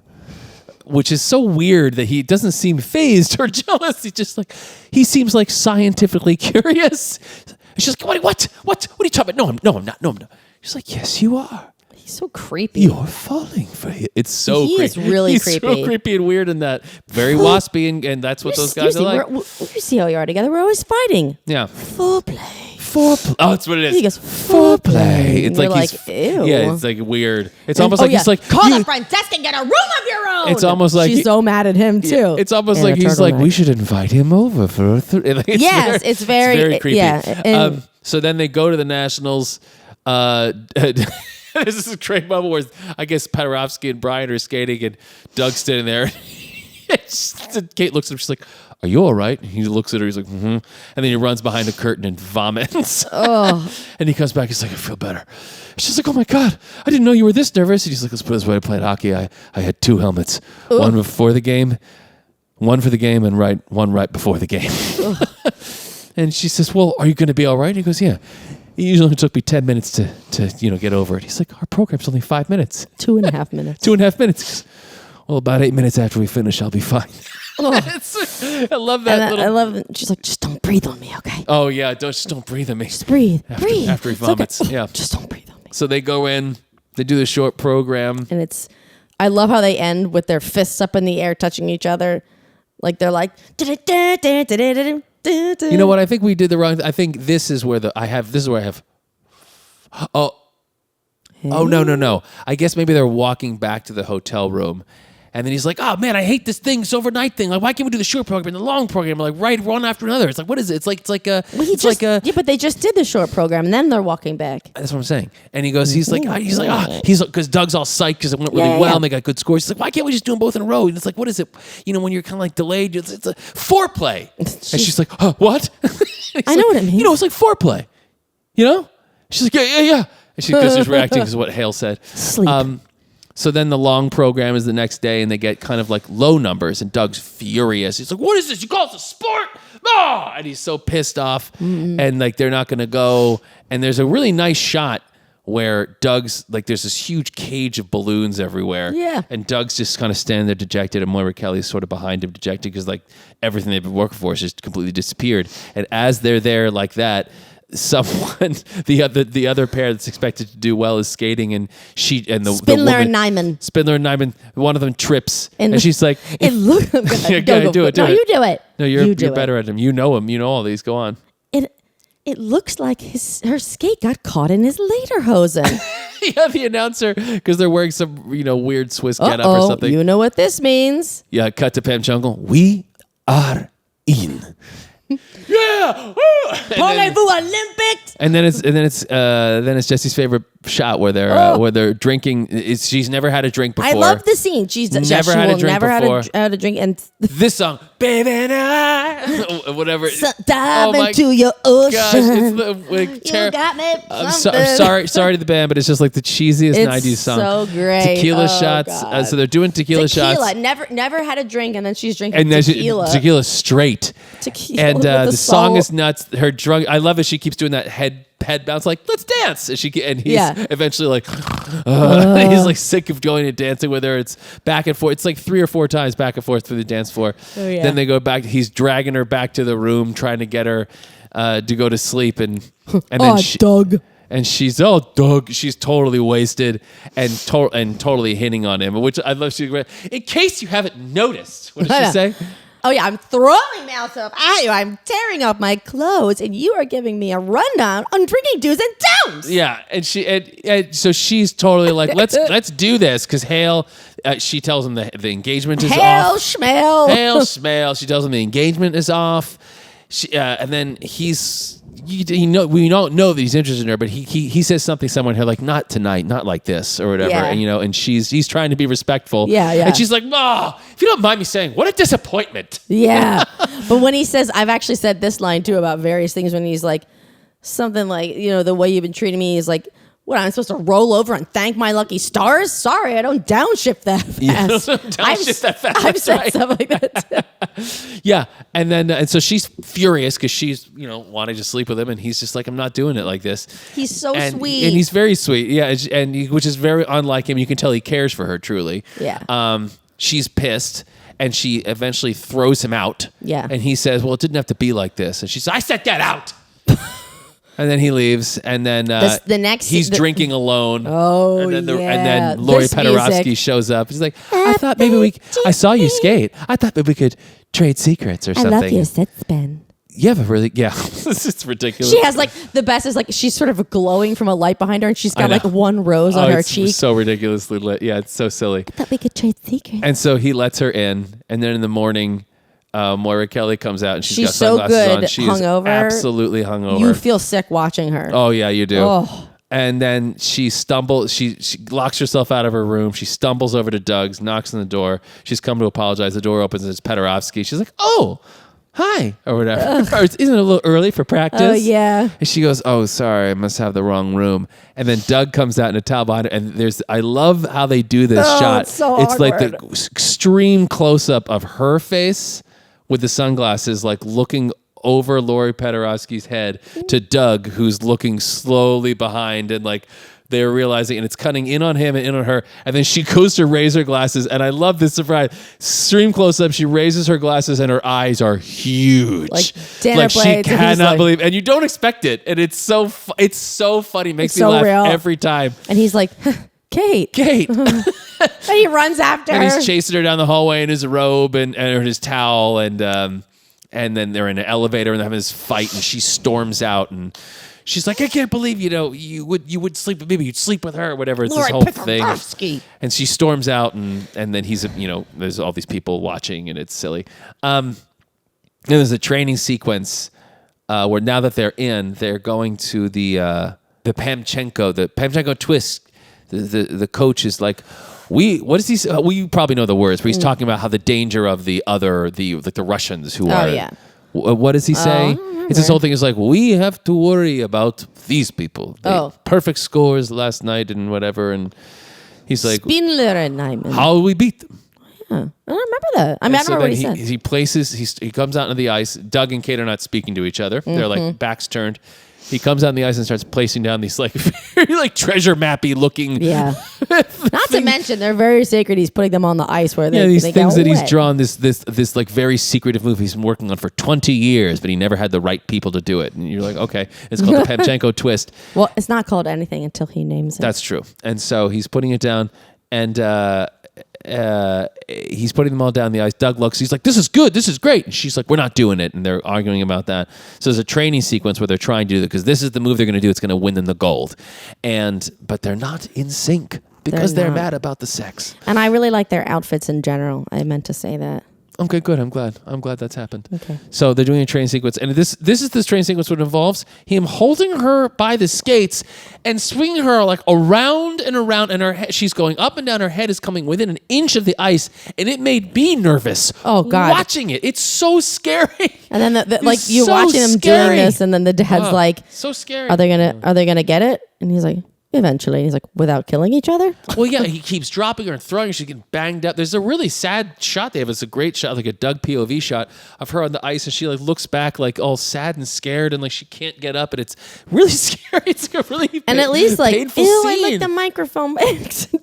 which is so weird that he doesn't seem fazed or jealous. He seems like scientifically curious. And she's like, what are you talking about? No, I'm not. She's like, yes, you are. He's so creepy. You're falling for him. It's so creepy. He is really creepy. He's so creepy and weird in that. Very waspy, and that's what those guys are like. You see how you are together. We're always fighting. Yeah. Foreplay. Oh, that's what it is. He goes, foreplay. It's like he's ew. Yeah, it's like weird. It's almost like he's like, call the front desk and get a room of your own. It's almost like she's so mad at him too. Yeah, it's almost like he's like, we should invite him over for a yes, it's very creepy. Yeah. So then they go to the Nationals. This is a great moment where I guess Paderewski and Brian are skating and Doug's standing there. Kate looks at him. She's like, are you all right? And he looks at her. He's like, mm-hmm. And then he runs behind a curtain and vomits. Oh. And he comes back. He's like, I feel better. She's like, oh my God, I didn't know you were this nervous. And he's like, let's put it this way. I played hockey. I had 2 helmets. Ooh. One before the game, one for the game, and one right before the game. And she says, well, are you going to be all right? And he goes, yeah. It usually took me 10 minutes to get over it. He's like, our program's only 5 minutes. 2.5 minutes. 2.5 minutes. Well, about 8 minutes after we finish, I'll be fine. Oh. I love that. I love it. She's like, just don't breathe on me, okay? Oh, yeah. Just don't breathe on me. Just breathe. After he vomits. Okay. Yeah. Just don't breathe on me. So they go in, they do the short program. And I love how they end with their fists up in the air, touching each other. Like they're like, you know what? I think we did the wrong. I think this is where I have. Oh, no. I guess maybe they're walking back to the hotel room, and then he's like, "Oh man, I hate this overnight thing. Like, why can't we do the short program and the long program? Like, right one after another. It's like, what is it? It's like a. Yeah, but they just did the short program, and then they're walking back. That's what I'm saying. And he goes, he's like, because Doug's all psyched because it went really well and they got good scores. He's like, why can't we just do them both in a row? And it's like, what is it? You know, when you're kind of like delayed, it's a foreplay. And she's like, what? I know what it means. You know, it's like foreplay. You know? She's like, yeah. And because she's reacting to what Hale said. Sleep. So then the long program is the next day, and they get kind of like low numbers, and Doug's furious. He's like, what is this? You call this a sport? Oh! And he's so pissed off, and like they're not going to go. And there's a really nice shot where there's this huge cage of balloons everywhere. Yeah. And Doug's just kind of standing there dejected, and Moira Kelly's sort of behind him dejected because like everything they've been working for has just completely disappeared. And as they're there like that, someone, the other pair that's expected to do well is skating, and Spindler and Nyman, one of them trips, and she's like, "It looks good. Go, do it. No, you do it. No, you're better at him. You know him. You know all these. Go on." It looks like her skate got caught in his lederhosen. Yeah, the announcer, because they're wearing some weird Swiss getup or something. You know what this means? Yeah, cut to Pam Jungle. We are in. Yeah, Parlez-vous Olympics? And then it's Jessi's favorite shot where they're drinking. She's never had a drink before. I love the scene. She's never had a drink, and this song, baby, and I, whatever. Dive into your ocean. Gosh, it's you got me. I'm sorry to the band, but it's just like the cheesiest 90s song. So great. Tequila shots. So they're doing tequila shots. Never had a drink, and then she's drinking tequila. Tequila straight. Tequila. And the song is nuts. Her drunk. I love it. She keeps doing that head bounce, like let's dance. And he's eventually like, he's like sick of going and dancing with her. It's back and forth. It's like 3 or 4 times back and forth through the dance floor. Oh, yeah. Then they go back. He's dragging her back to the room, trying to get her to go to sleep. And then Doug. And she's Doug. She's totally wasted and totally hitting on him, which I love. In case you haven't noticed, what did she say? Oh, yeah, I'm throwing mouth up at you. I'm tearing off my clothes, and you are giving me a rundown on drinking do's and don'ts. Yeah, and so she's totally like, let's do this, because Hale, she tells him the engagement is off. Hail schmale. She tells him the engagement is off. And then we don't know that he's interested in her, but he says something somewhere in her like, not tonight, not like this or whatever. Yeah. And and he's trying to be respectful. Yeah. And she's like, if you don't mind me saying, what a disappointment. Yeah. But when he says, I've actually said this line too about various things, when he's like something like, the way you've been treating me is like What, I'm supposed to roll over and thank my lucky stars? Sorry, I don't downshift that fast. Yeah, downshift that fast. I've said right. stuff like that too. Yeah, and then and so she's furious because she's wanting to sleep with him, and he's just like, I'm not doing it like this. He's so sweet, and he's very sweet. Yeah, which is very unlike him. You can tell he cares for her truly. Yeah. She's pissed. And she eventually throws him out. Yeah. And he says, well, it didn't have to be like this. And she says, I said get out. And then he leaves. And then he's drinking alone. Oh, and then Lori Pederowski shows up. She's like, I thought maybe I saw you skate. I thought maybe we could trade secrets or something. I love your sit spin. You have a really, it's ridiculous. She has the best is she's sort of glowing from a light behind her, and she's got one rose on her cheek. So ridiculously lit. Yeah, it's so silly. I thought we could trade secrets. And so he lets her in, and then in the morning, Moira Kelly comes out, and she's got so sunglasses good on. She's hungover. Absolutely hungover. You feel sick watching her. Oh yeah, you do. Oh. And then she stumbles. She locks herself out of her room. She stumbles over to Doug's, knocks on the door. She's come to apologize. The door opens, and it's Pederowski. She's like, "Oh, hi," or whatever. Or isn't it a little early for practice? Oh, yeah. And she goes, "Oh, sorry, I must have the wrong room." And then Doug comes out in a towel behind her, and I love how they do this shot. It's so It's like awkward. the extreme close-up of her face with the sunglasses, like looking over Lori Pederowski's head to Doug, who's looking slowly behind, and like they're realizing, and it's cutting in on him and in on her. And then she goes to raise her glasses, and I love this surprise. Extreme close up, she raises her glasses, and her eyes are huge, like dinner she plates, cannot believe, and you don't expect it, and it's so funny. It makes me laugh real. every time. And he's like, Kate. And he runs after her. And he's chasing her down the hallway in his robe and his towel, and then they're in an elevator and they're having this fight, and she storms out, and she's like, I can't believe you would sleep with me, you'd sleep with her or whatever. It's Lori this whole thing. And she storms out, and then he's there's all these people watching, and it's silly. And there's a training sequence where now that they're going to the Pamchenko twist. The coach is like, what is he say? We probably know the words, but he's talking about how the danger of the Russians who are. Yeah. What does he say? It's this whole thing is like, we have to worry about these people. Perfect scores last night and whatever, and he's like, Spindler and Nyman. how will we beat them? Yeah. I don't remember that. I mean, I don't remember what he said. He comes out into the ice. Doug and Kate are not speaking to each other. They're like backs turned. He comes out on the ice and starts placing down these like very like treasure mappy looking. Yeah. Not to mention they're very sacred. He's putting them on the ice where they these they things get that he's wet. drawn this like very secretive movie he's been working on for 20 years, but he never had the right people to do it. And you're like, okay, it's called the Pamchenko twist. Well, it's not called anything until he names it. That's true. And so he's putting it down, and he's putting them all down the ice. Doug looks, he's like, this is good, this is great. And she's like, we're not doing it. And they're arguing about that. So there's a training sequence where they're trying to do it because this is the move they're going to do. It's going to win them the gold. But they're not in sync because they're mad about the sex. And I really like their outfits in general. I meant to say that. Okay, good. I'm glad that's happened. Okay. So they're doing a train sequence, and this is this train sequence which involves him holding her by the skates and swinging her like around and around, and her head, she's going up and down. Her head is coming within an inch of the ice, and it made me nervous. Oh God! Watching it, it's so scary. And then like you watching them doing this, and then the dad's like, so scary. Are they gonna get it? And he's like, eventually. And he's like, without killing each other? Well, yeah, he keeps dropping her and throwing her. She's getting banged up. There's a really sad shot they have. It's a great shot, like a Doug POV shot of her on the ice, and she like looks back like all sad and scared, and like she can't get up, and it's really scary. It's like a really and at least like, painful ew, scene. I licked the microphone.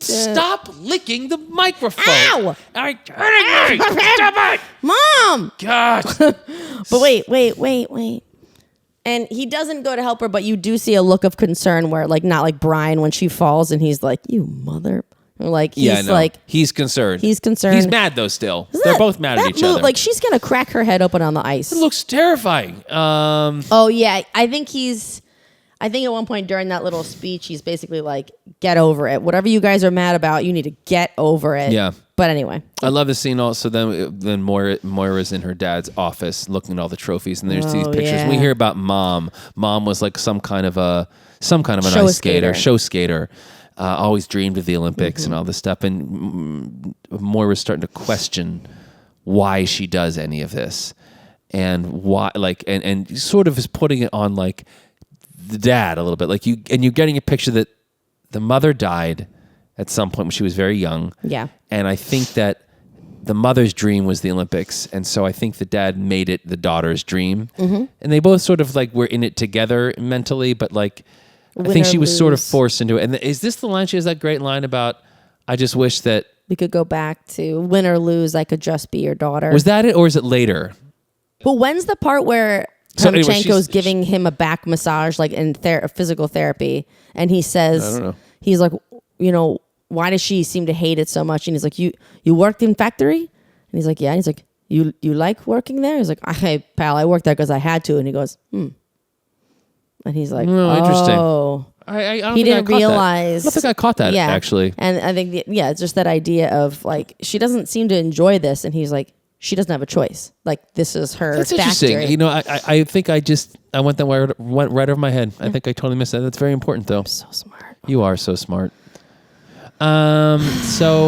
Stop licking the microphone. Ow! I'm turning me. Stop it. Mom! Gosh. But wait. And he doesn't go to help her, but you do see a look of concern where, like, not like Brian when she falls and he's like, you mother. Like, he's like, he's concerned. He's concerned. He's mad though still. They're both mad at each other. Like, she's going to crack her head open on the ice. It looks terrifying. Oh, yeah. I think at one point during that little speech, he's basically like, get over it. Whatever you guys are mad about, you need to get over it. Yeah. But anyway. I love the scene also. Then Moira's in her dad's office looking at all the trophies, and there's these pictures. Yeah. We hear about Mom. Mom was like some kind of an ice skater, show skater. Always dreamed of the Olympics and all this stuff. And Moira's starting to question why she does any of this, and why, like, and sort of is putting it on like the dad a little bit. Like you're getting a picture that the mother died at some point when she was very young. Yeah. And I think that the mother's dream was the Olympics. And so I think the dad made it the daughter's dream. Mm-hmm. And they both sort of like were in it together mentally, but like, I think she was sort of forced into it. And is this the line? She has that great line about, I just wish that we could go back to win or lose, I could just be your daughter. Was that it, or is it later? But when's the part where Pavlichenko's giving him a back massage, like in physical therapy, and he says, I don't know. He's like, why does she seem to hate it so much? And he's like, you worked in factory? And he's like, yeah. And he's like, you like working there? He's like, hey, pal, I worked there because I had to. And he goes, And he's like, interesting. Oh. I don't he think didn't realize. I don't think I caught that, actually. And I think, it's just that idea of like, she doesn't seem to enjoy this. And he's like, she doesn't have a choice. Like, this is her That's factory. Interesting. I think I went right over my head. I think I totally missed that. That's very important, though. I'm so smart. You are so smart. So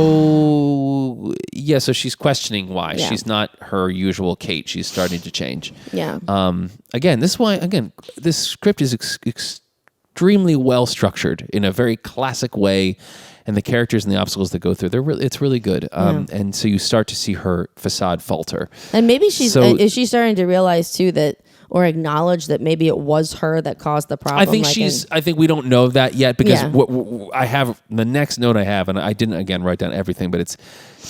she's questioning why. Yeah. She's not her usual Kate. She's starting to change. Yeah. Again, this script is extremely well structured in a very classic way, and the characters and the obstacles that go through, it's really good. And so you start to see her facade falter. And maybe is she starting to realize too that, or acknowledge that maybe it was her that caused the problem? I think we don't know that yet, because I have the next note I have, and I didn't again write down everything, but it's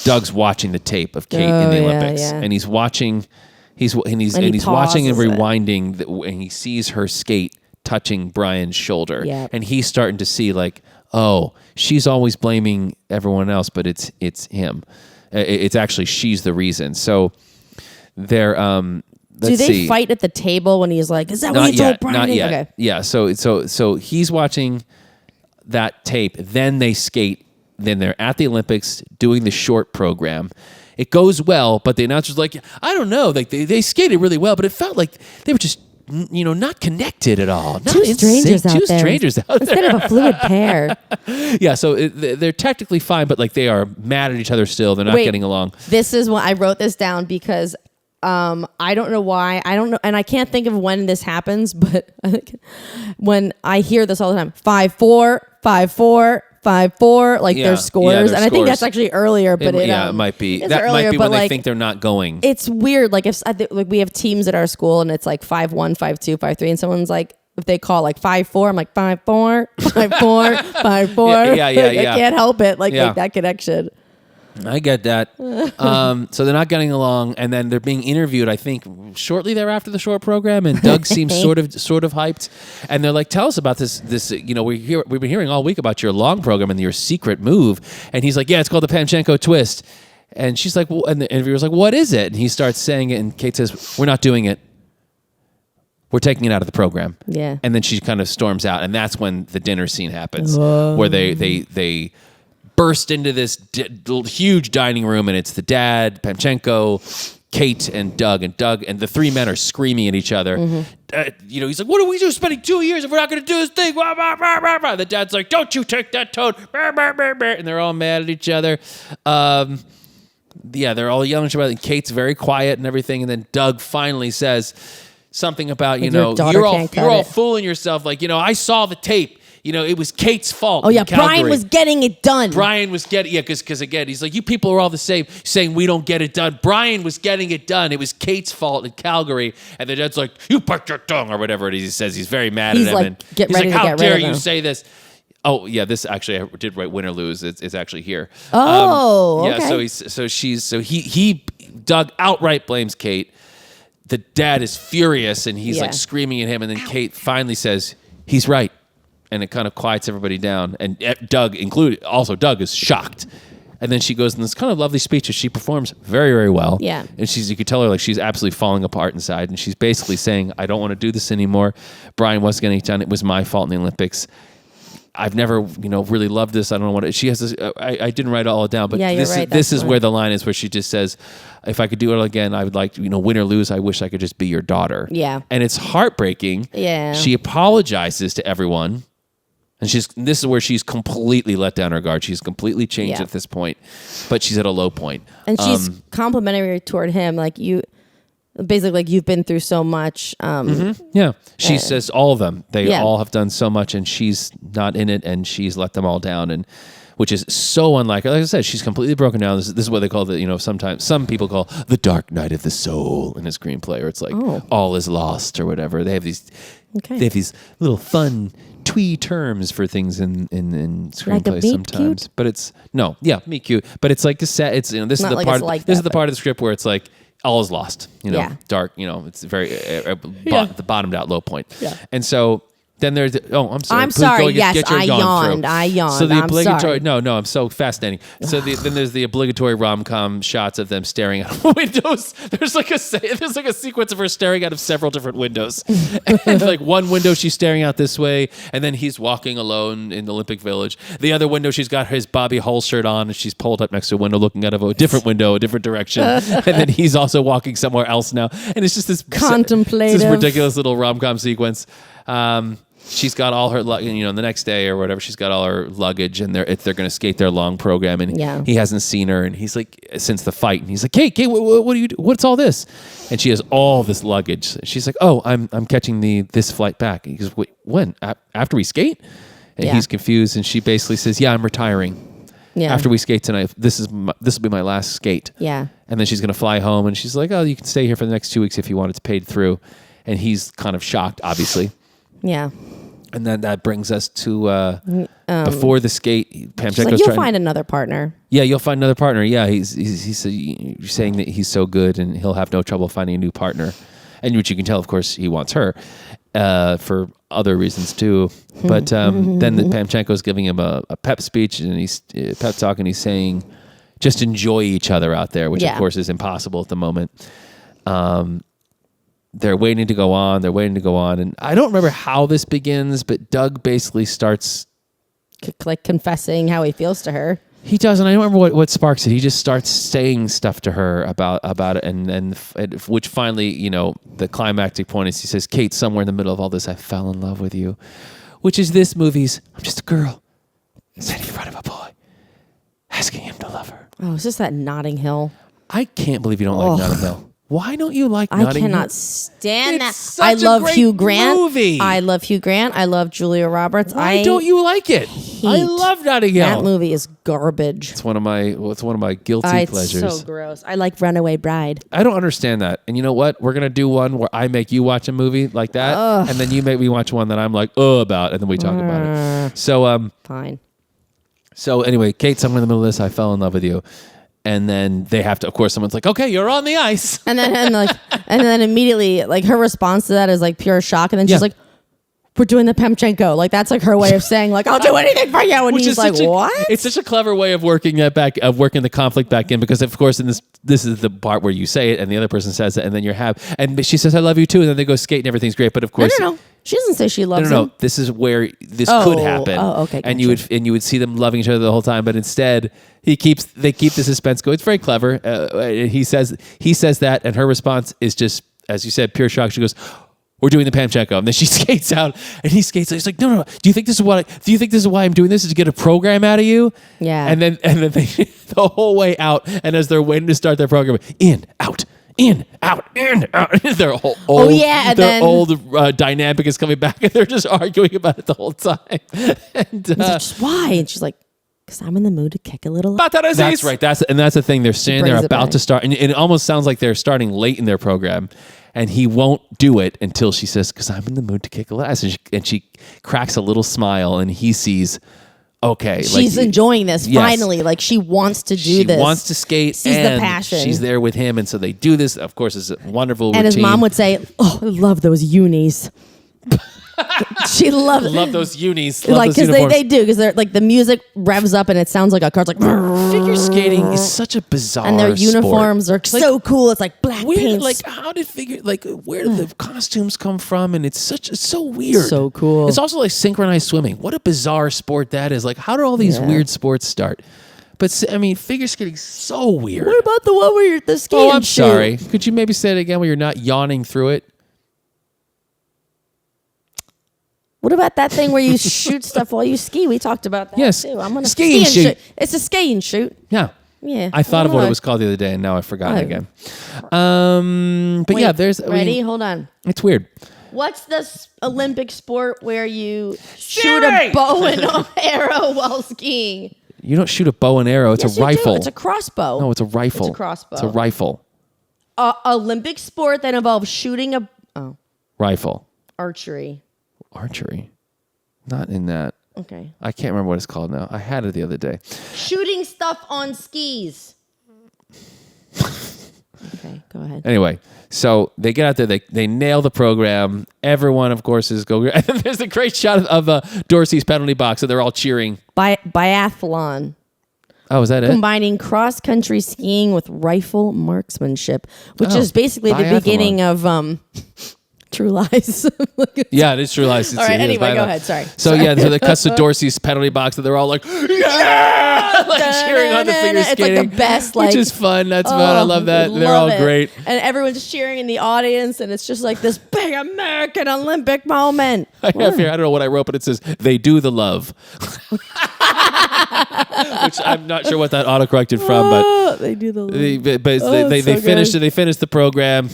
Doug's watching the tape of Kate in the Olympics, and he's watching, he's watching and rewinding, and he sees her skate touching Brian's shoulder, and he's starting to see like, oh, she's always blaming everyone else, but it's him. It's actually she's the reason. So they're do they fight at the table when he's like, is that what you told Brian? Not yet. Okay. Yeah. So he's watching that tape. Then they skate. Then they're at the Olympics doing the short program. It goes well, but the announcer's like, I don't know. Like they skated really well, but it felt like they were just, not connected at all. Two strangers out there. Instead of a fluid pair. Yeah, so they're technically fine, but like they are mad at each other still. They're not getting along. This is when I wrote this down because I don't know why. I don't know, and I can't think of when this happens, but when I hear this all the time, 5-4, 5-4, 5-4, like their scores, and I think that's actually earlier. But it might be. That earlier, might be when they think they're not going. It's weird. Like if we have teams at our school, and it's like 5-1, 5-2, 5-3, and someone's like, if they call like 5-4, I'm like 5-4, 5-4, 5-4. Yeah. I can't help it. Like that connection. I get that. So they're not getting along, and then they're being interviewed, I think, shortly thereafter the short program, and Doug seems sort of hyped, and they're like, tell us about this, we've been hearing all week about your long program and your secret move, and he's like, yeah, it's called the Pavlichenko twist, and she's like, well, and the interviewer's like, what is it? And he starts saying it, and Kate says, we're not doing it. We're taking it out of the program. Yeah. And then she kind of storms out, and that's when the dinner scene happens, where they burst into this huge dining room, and it's the dad, Pavlichenko, Kate, and Doug, and the three men are screaming at each other. Mm-hmm. He's like, what do we do spending 2 years if we're not going to do this thing? The dad's like, don't you take that tone. And they're all mad at each other. They're all yelling at each other, and Kate's very quiet and everything, and then Doug finally says something about, you're all fooling yourself. Like, I saw the tape. It was Kate's fault. Oh, yeah. Brian was getting it done. Because again, he's like, you people are all the same, saying we don't get it done. Brian was getting it done. It was Kate's fault in Calgary. And the dad's like, you put your tongue, or whatever it is he says. He's very mad at him. Like, he's like, how dare you say this? Oh, yeah, this actually, I did write win or lose. It's actually here. Okay. He Doug outright blames Kate. The dad is furious, and he's like screaming at him. And then Kate finally says, he's right. And it kind of quiets everybody down, and Doug included. Also, Doug is shocked, and then she goes in this kind of lovely speech that she performs very, very well. Yeah, and you could tell her like she's absolutely falling apart inside, and she's basically saying, "I don't want to do this anymore. Brian wasn't getting it done. It was my fault in the Olympics. I've never, really loved this. I don't know what she has. This, I didn't write it all down, but this is where the line is, where she just says, "If I could do it again, I would like to, win or lose. I wish I could just be your daughter." Yeah, and it's heartbreaking. Yeah, she apologizes to everyone. And this is where she's completely let down her guard. She's completely changed at this point, but she's at a low point. And she's complimentary toward him. Like, you Basically, like you've been through so much. Yeah. She says all of them. They Yeah. all have done so much, and she's not in it, and she's let them all down, and which is so unlike her. Like I said, she's completely broken down. This is what they call sometimes some people call the dark night of the soul in a screenplay, or it's like all is lost or whatever. They have these little fun twee terms for things in screenplays meet sometimes. cute? But it's meet cute. But it's like a set. It's this is Not the like part. it's like this that, is the part of the script where it's like all is lost. Dark. It's very the bottomed out low point. Yeah. And so. Then there's I'm sorry. I'm Please sorry. Get Yes, your I yawn yawned. through. I yawned. So the I'm obligatory. sorry. No, I'm so fascinating. So then there's the obligatory rom-com shots of them staring out windows. There's like a sequence of her staring out of several different windows. And like one window she's staring out this way, and then he's walking alone in the Olympic Village. The other window she's got his Bobby Hull shirt on, and she's pulled up next to a window, looking out of a different window, a different direction. And then he's also walking somewhere else now, and it's just this contemplative, this ridiculous little rom-com sequence. She's got all her, the next day or whatever, she's got all her luggage, and they're going to skate their long program, and he hasn't seen her, and he's like, since the fight, and he's like, Kate, what do you do? What's all this? And she has all this luggage. She's like, oh, I'm catching this flight back. And he goes, wait, when? After we skate? And he's confused, and she basically says, yeah, I'm retiring. Yeah. After we skate tonight, this will be my last skate. Yeah. And then she's going to fly home, and she's like, oh, you can stay here for the next 2 weeks if you want. It's paid through. And he's kind of shocked, obviously. Yeah. And then that brings us to before the skate. Pamchenko's like, you'll find another partner. Yeah, you'll find another partner. Yeah, he's you're saying that he's so good and he'll have no trouble finding a new partner, and which you can tell, of course, he wants her for other reasons too. But then Pamchenko's giving him a pep speech, and he's pep talk, and he's saying, just enjoy each other out there, which of course is impossible at the moment. They're waiting to go on. And I don't remember how this begins, but Doug basically starts like confessing how he feels to her. He does, and I don't remember what sparks it. He just starts saying stuff to her about it, and which finally, the climactic point is he says, Kate, somewhere in the middle of all this, I fell in love with you, which is this movie's, I'm just a girl standing in front of a boy, asking him to love her. Oh, is this that Notting Hill? I can't believe you don't like Notting Hill. Why don't you like Notting Hill? I cannot stand that. Such I a love great Hugh Grant. Movie. I love Hugh Grant. I love Julia Roberts. Why don't you like it? I love Notting Hill. That movie is garbage. It's one of my guilty pleasures. It's so gross. I like Runaway Bride. I don't understand that. And you know what? We're gonna do one where I make you watch a movie like that, and then you make me watch one that I'm like about, and then we talk about it. So fine. So anyway, Kate, somewhere in the middle of this, I fell in love with you. And then they have to, of course, someone's like, okay, you're on the ice. And then immediately, like, her response to that is like pure shock. And then she's like, we're doing the Pamchenko. Like, that's like her way of saying, like, I'll do anything for you. And he's like, what? It's such a clever way of working the conflict back in, because of course in this is the part where you say it and the other person says it, and then and she says, I love you too, and then they go skate and everything's great. But of course, no. She doesn't say she loves him. No. This is where this could happen. Oh, okay. And you would see them loving each other the whole time, but instead they keep the suspense going. It's very clever. He says that, and her response is just, as you said, pure shock. She goes, we're doing the Pamchenko, and then she skates out, and he skates out. He's like, no. Do you think this is why I'm doing this, is to get a program out of you? Yeah. And then they the whole way out, and as they're waiting to start their program, in, out. Their whole old dynamic is coming back, and they're just arguing about it the whole time. And he's like, why? And she's like, because I'm in the mood to kick a little. That's right. That's the thing. They're saying they're about to start, and it almost sounds like they're starting late in their program, and he won't do it until she says, because I'm in the mood to kick a little ass. And she cracks a little smile, and he sees, okay, she's enjoying this finally. Like, she wants to do this. She wants to skate. Sees the passion. She's there with him, and so they do this. Of course, it's a wonderful routine. And his mom would say, "Oh, I love those unis." She loves love those unis. Like, because they do, because they're like, the music revs up and it sounds like a car. It's like, figure skating is such a bizarre and their uniforms are so cool. It's like black paint. Like, where did the costumes come from? And it's so weird. So cool. It's also like synchronized swimming. What a bizarre sport that is. Like, how do all these weird sports start? But I mean, figure skating's so weird. What about the one where you're the skating? Oh, I'm sorry. Could you maybe say it again where you're not yawning through it? What about that thing where you shoot stuff while you ski? We talked about that too. I'm gonna ski and shoot. It's a ski and shoot. Yeah. Yeah. I thought of what it was called the other day, and now I've forgotten again. But Wait, yeah, there's... Ready? Hold on. It's weird. What's this Olympic sport where you shoot a bow and arrow while skiing? You don't shoot a bow and arrow. It's a rifle. It's a crossbow. No, it's a rifle. It's a crossbow. It's a rifle. Olympic sport that involves shooting a... Rifle. Archery. Not in that. Okay. I can't remember what it's called now. I had it the other day. Shooting stuff on skis. Okay, go ahead. Anyway, so they get out there. They nail the program. Everyone, of course, is go. And then there's a great shot of Dorsey's penalty box, so they're all cheering. Biathlon. Oh, is that it? Combining cross-country skiing with rifle marksmanship, which is basically the beginning of True Lies. Yeah, it is True Lies. All right, anyway, go ahead. Sorry. So they cut to Dorsey's penalty box, and they're all like, yeah! Like cheering on the figure skating. It's like the best, which is fun. That's fun. I love that. They're all great. And everyone's cheering in the audience, and it's just like this big American Olympic moment. I have here, I don't know what I wrote, but it says, they do the love. Which I'm not sure what that autocorrected from, but they do the love. They finished it. They finished the program.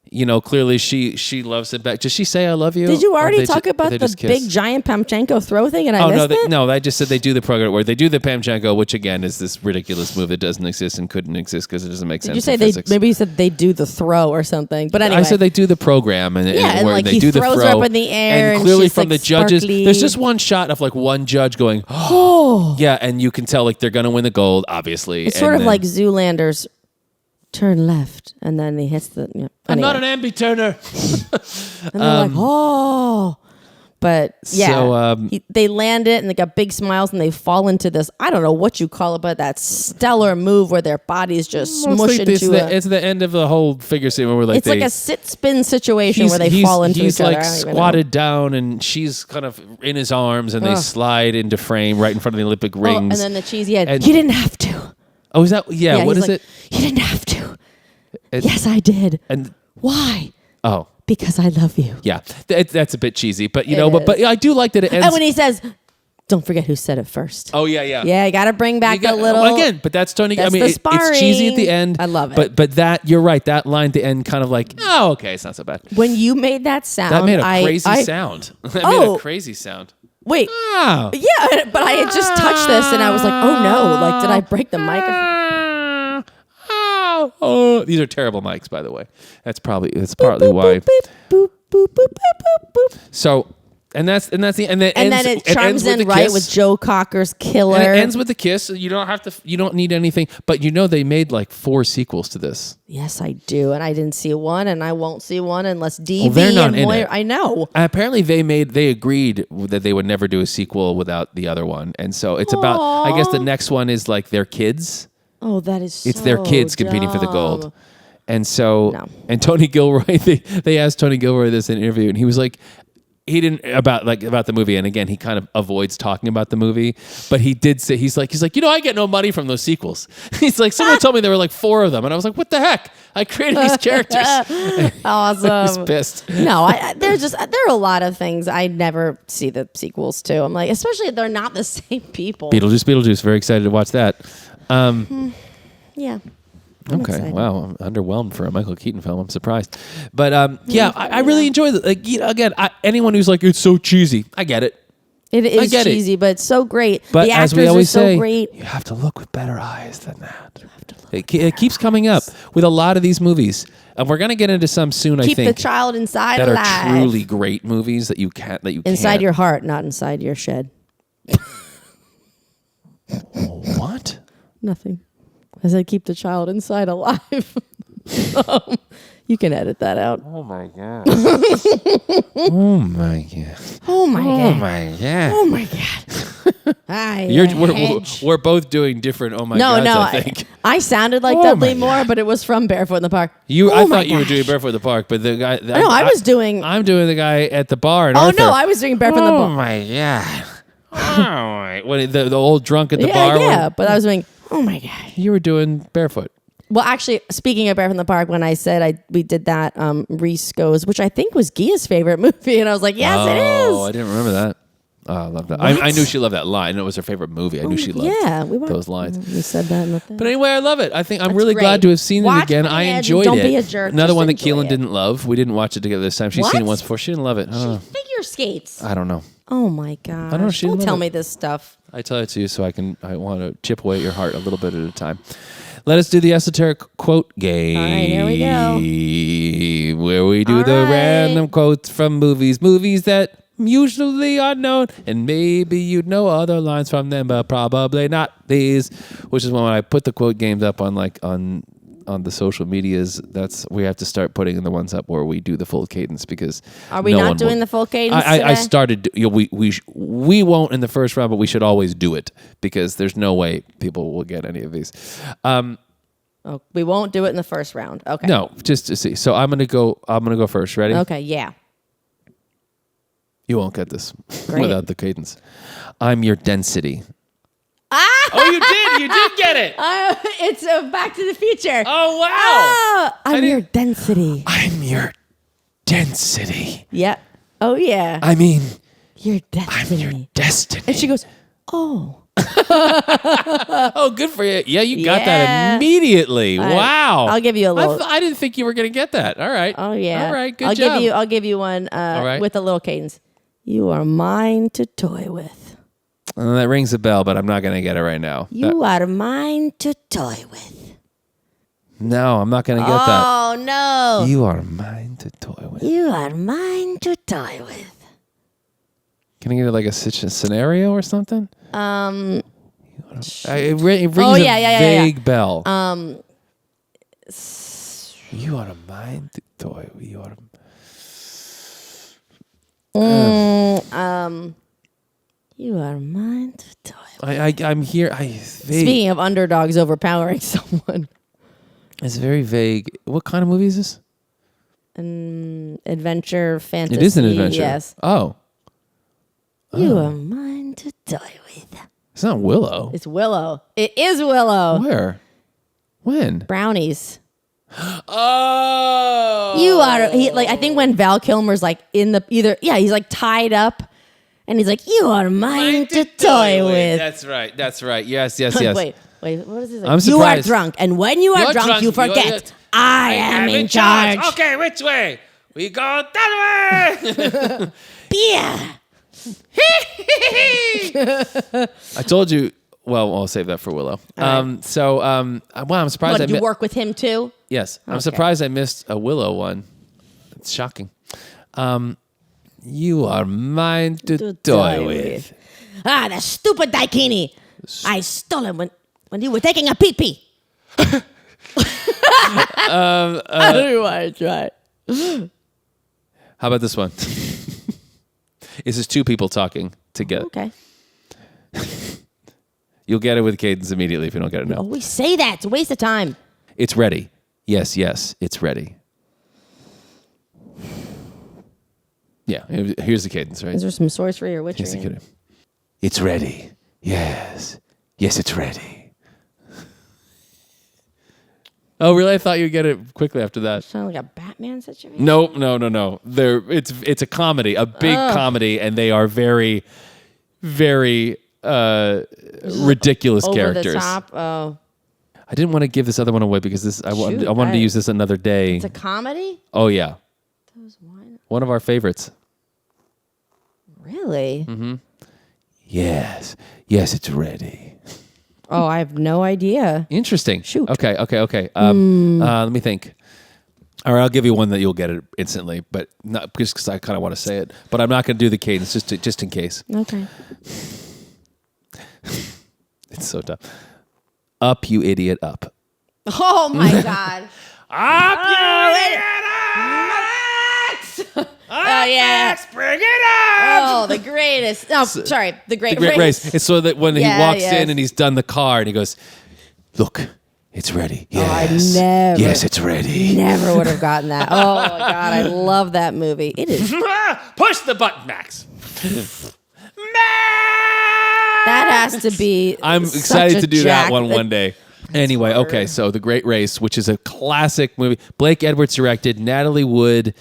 You know, clearly she loves it back. Did she say I love you? Did you already talk about the big giant Pamchenko throw thing? And I missed it? No, I just said they do the program where they do the Pamchenko, which again is this ridiculous move that doesn't exist and couldn't exist because it doesn't make sense. Did you say maybe you said they do the throw or something? But anyway, I said they do the program and where like they he do the throws throw her up in the air and clearly she's from like the judges, sparkly. there's just one shot of like one judge going, oh, yeah, and you can tell like they're gonna win the gold, obviously. It's sort of like Zoolander's turn left, and then he hits the. Yeah. I'm Anyway. not an ambi-turner. And they're like, oh. But yeah, So, they land it and they got big smiles and they fall into this, I don't know what you call it, but that stellar move where their bodies just smush into it's the end of the whole figure scene where like it's like a sit-spin situation where they fall into each other. He's like squatted down and she's kind of in his arms and they slide into frame right in front of the Olympic rings. And then the cheesy head, you didn't have to. Oh, is that? Yeah, what is it? You didn't have to. Yes, I did. And why? Oh. Because I love you. Yeah, that's a bit cheesy, but but I do like that it ends. And when he says, "Don't forget who said it first." Oh yeah. Yeah, you got to bring back a little. Well, again, but that's Tony. That's it's cheesy at the end. I love it. But that you're right. That line at the end, kind of like, oh, okay, it's not so bad. When you made that sound, that made a crazy sound. That made a crazy sound. Wait. Oh. Yeah, but I had just touched this and I was like, oh no! Like, did I break the microphone? Oh, these are terrible mics, by the way. That's partly why. So, and then it chimes in right with Joe Cocker's Killer. And it ends with the kiss. You don't need anything. But they made like 4 sequels to this. Yes, I do, and I didn't see one, and I won't see one unless DV they're not and in Moira. it. I know. Apparently, they agreed that they would never do a sequel without the other one, and so it's about. I guess the next one is like their kids. Oh, that is it's their kids competing for the gold. And so, No. and Tony Gilroy, they asked Tony Gilroy this in an interview, and he was like, he didn't about the movie, and again, he kind of avoids talking about the movie, but he did say he's like, I get no money from those sequels. He's like, someone told me there were like 4 of them, and I was like, what the heck? I created these characters. Awesome. He's pissed. No, there are a lot of things I never see the sequels to. I'm like, especially if they're not the same people. Beetlejuice. Very excited to watch that. Yeah. I'm excited. Wow, I'm underwhelmed for a Michael Keaton film. I'm surprised, but I really enjoy it. Like, again, anyone who's like, it's so cheesy, I get it. It is cheesy, but it's so great. But the as actors we always are so say, great. you have to look with better eyes than that. It keeps coming up with a lot of these movies, and we're gonna get into some soon. Keep I think the child inside that alive. are truly great movies that you can't inside your heart, not inside your shed. What? Nothing. I said, keep the child inside alive. You can edit that out. Oh my god. Oh my god. Oh my god. Oh my god. Oh my god. We're both doing different. Oh my gods, no. I think I sounded like Dudley Moore, but it was from Barefoot in the Park. I thought you were doing Barefoot in the Park, but the guy. I'm doing the guy at the bar. Oh no, I was doing Barefoot in the Park. Oh my god. Oh, when the old drunk at the bar. Yeah, but I was doing. Oh my god. You were doing Barefoot. Well, actually, speaking of Barefoot in the Park, when I said we did that, Reese Goes, which I think was Gia's favorite movie, and I was like, yes, it is. Oh, I didn't remember that. Oh, I love that. I knew she loved that line. It was her favorite movie. I knew she loved those lines. We said that in the thing. But anyway, I love it. I'm really glad to have seen it again. I enjoyed it. Don't be a jerk. Another one that Keelan didn't love. We didn't watch it together this time. She's seen it once before. She didn't love it. I don't know. Figure skates. I don't know. Oh my god! I don't know. Don't tell me this stuff. I tell it to you so I want to chip away at your heart a little bit at a time. Let us do the esoteric quote game. All right, here we go. Where we do the random quotes from movies that usually are known, and maybe you'd know other lines from them, but probably not these. Which is when I put the quote games up on the social medias, we have to start putting in the ones up where we do the full cadence, because are we not doing the full cadence today? I started. We won't in the first round, but we should always do it, because there's no way people will get any of these. We won't do it in the first round. Okay. No, just to see. So I'm gonna go first. Ready? Okay. Yeah. You won't get this Great. without the cadence. I'm your density. Oh, you did! You did get it. It's Back to the Future. Oh wow! I'm your density. I'm your density. Yeah. Oh yeah. I mean, your destiny. I'm your destiny. And she goes, oh. Oh, good for you. Yeah, you got that immediately. Wow. I'll give you a little. I didn't think you were going to get that. All right. Oh yeah. All right. Good job. I'll give you one with a little cadence. You are mine to toy with. That rings a bell, but I'm not going to get it right now. You are mine to toy with. No, I'm not going to get that. Oh, no. You are mine to toy with. You are mine to toy with. Can I get like a scenario or something? It rings a vague bell. You are mine to toy with. You are... You are mine to toy. I'm here. Speaking of underdogs overpowering someone. It's very vague. What kind of movie is this? An adventure fantasy. It is an adventure. Yes. Oh. You are mine to toy with. It's not Willow. It's Willow. It is Willow. Where? When? Brownies. Oh. You are. I think when Val Kilmer's like in the he's like tied up. And he's like, you are mine to toy with. That's right. Yes. Wait, what is this? I'm surprised. You are drunk. And when you are drunk, you forget. I am in charge. Okay, which way? We go that way. Beer. I told you. Well, I'll save that for Willow. Right. I'm surprised. What, you work with him too? Yes. I'm surprised I missed a Willow one. It's shocking. You are mine to toy with. The stupid daikini. I stole him when you were taking a pee-pee. I don't want to try. How about this one? This is two people talking together. Okay. You'll get it with cadence immediately if you don't get it now. You always say that. It's a waste of time. It's ready. Yes, it's ready. Yeah, here's the cadence, right? Is there some sorcery or witchery? Here's the cadence. It's ready. Yes, it's ready. Oh, really? I thought you'd get it quickly after that. Sound like a Batman situation? No. It's a comedy, a big comedy, and they are very, very ridiculous over characters. The top. Oh. I didn't want to give this other one away because I wanted to use this another day. It's a comedy? Oh yeah. One of our favorites. Really? Mm-hmm. Yes, it's ready. Oh, I have no idea. Interesting. Shoot. Okay. Let me think. All right, I'll give you one that you'll get it instantly, but not just because I kind of want to say it. But I'm not going to do the cadence just in case. Okay. It's so tough. Up, you idiot, up. Oh my God. Up, you idiot, up! Oh yeah, let's bring it up! Oh, the greatest. Oh, sorry, the great race. It's so that when he walks in and he's done the car and he goes, "Look, it's ready." Yes, yes, it's ready. Never would have gotten that. Oh my God, I love that movie. It is. Push the button, Max. That has to be. I'm excited to do that one day. Anyway, okay, so The Great Race, which is a classic movie. Blake Edwards directed, Natalie Wood,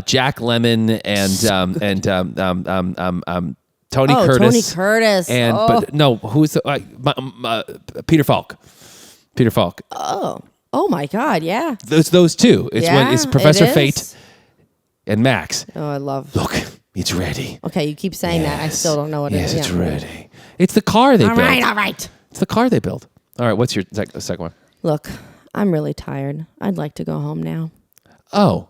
Jack Lemmon, and Tony Oh, Curtis. Tony Curtis. And Oh. but no, who's Peter Falk? Peter Falk. Oh my God, yeah. Those two. It's Professor Fate and Max. Oh, I love. Look, it's ready. Okay, you keep saying that. I still don't know what it is. Yes, it's ready. It's the car they built. All right. It's the car they built. All right, what's your second one? Look, I'm really tired. I'd like to go home now. Oh.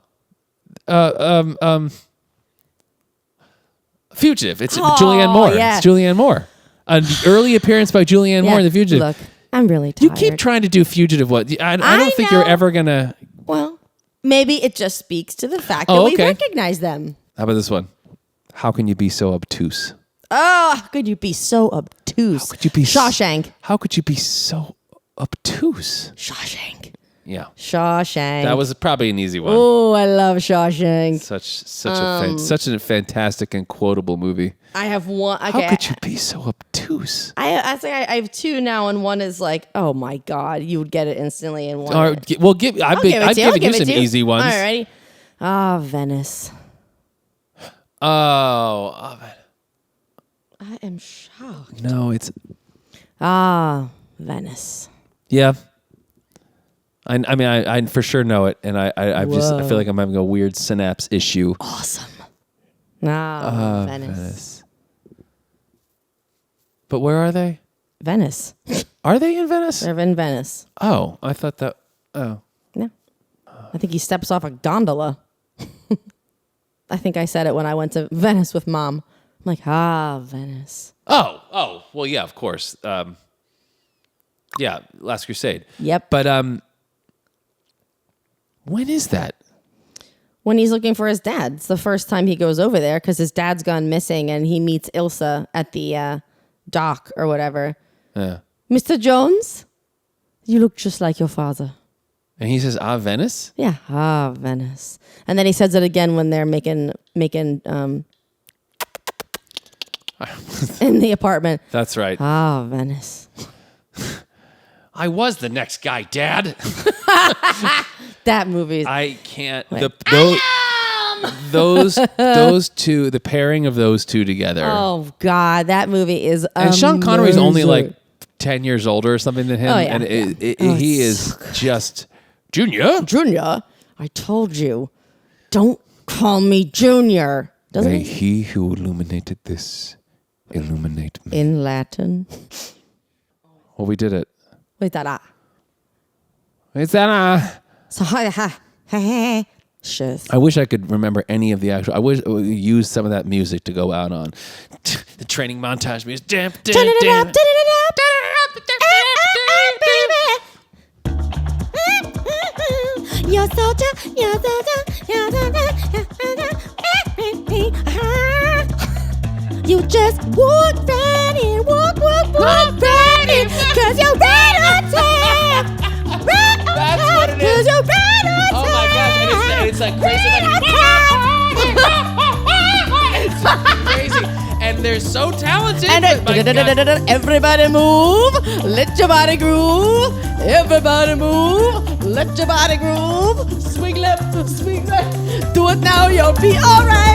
Fugitive. It's Julianne Moore. Yeah. It's Julianne Moore. An early appearance by Julianne Moore in The Fugitive. Look, I'm really You tired. keep trying to do Fugitive. What? I don't think you're ever going to... Well, maybe it just speaks to the fact that we recognize them. How about this one? How can you be so obtuse? Oh, how could you be so obtuse? How could you be Shawshank. How could you be so obtuse? Shawshank. Yeah. Shawshank. That was probably an easy one. Oh, I love Shawshank. Such a fantastic and quotable movie. I have one. Okay, How could you be so obtuse? I think I have two now, and one is like, oh my God, you would get it instantly. And one, Well, I've given you some easy ones. All right, ready? Venice. Oh, I am shocked. no, it's Venice. yeah. I mean, I for sure know it, and I feel like I'm having a weird synapse issue. Awesome. Venice. But where are they? Venice. Are they in Venice? They're in Venice. Oh, I thought that. Oh, No. I think he steps off a gondola. I think I said it when I went to Venice with Mom. I'm like, Venice. Oh, well, yeah, of course. Yeah, Last Crusade. Yep. But when is that? When he's looking for his dad. It's the first time he goes over there because his dad's gone missing, and he meets Ilsa at the dock or whatever. Yeah. Mr. Jones, you look just like your father. And he says, Venice? Yeah, Venice. And then he says it again when they're making in the apartment. That's right. Venice. I was the next guy, Dad. That movie. I can't. Those two, the pairing of those two together. Oh God, that movie is. And Sean Connery's only like 10 years older or something than him, Oh, yeah. and he is just Junior. Junior, I told you, don't call me Junior. Doesn't May he? he who illuminated this illuminate me. In Latin. Well, we did it. Wait, that It's that. So shit. I wish I could remember any of the actual. I wish I would use some of that music to go out on. The training montage music. Turn it up, turn it up, baby. You're so tough, you're so tough, you're so tough. You just walk right in, walk right in, 'cause you're right on time. Right on That's time, what it 'cause is. you're right on time. Oh my gosh! And it's like crazy. It's crazy, and they're so talented. And everybody move, let your body groove. Everybody move, let your body groove. Swing left, swing right. Do it now, you'll be alright.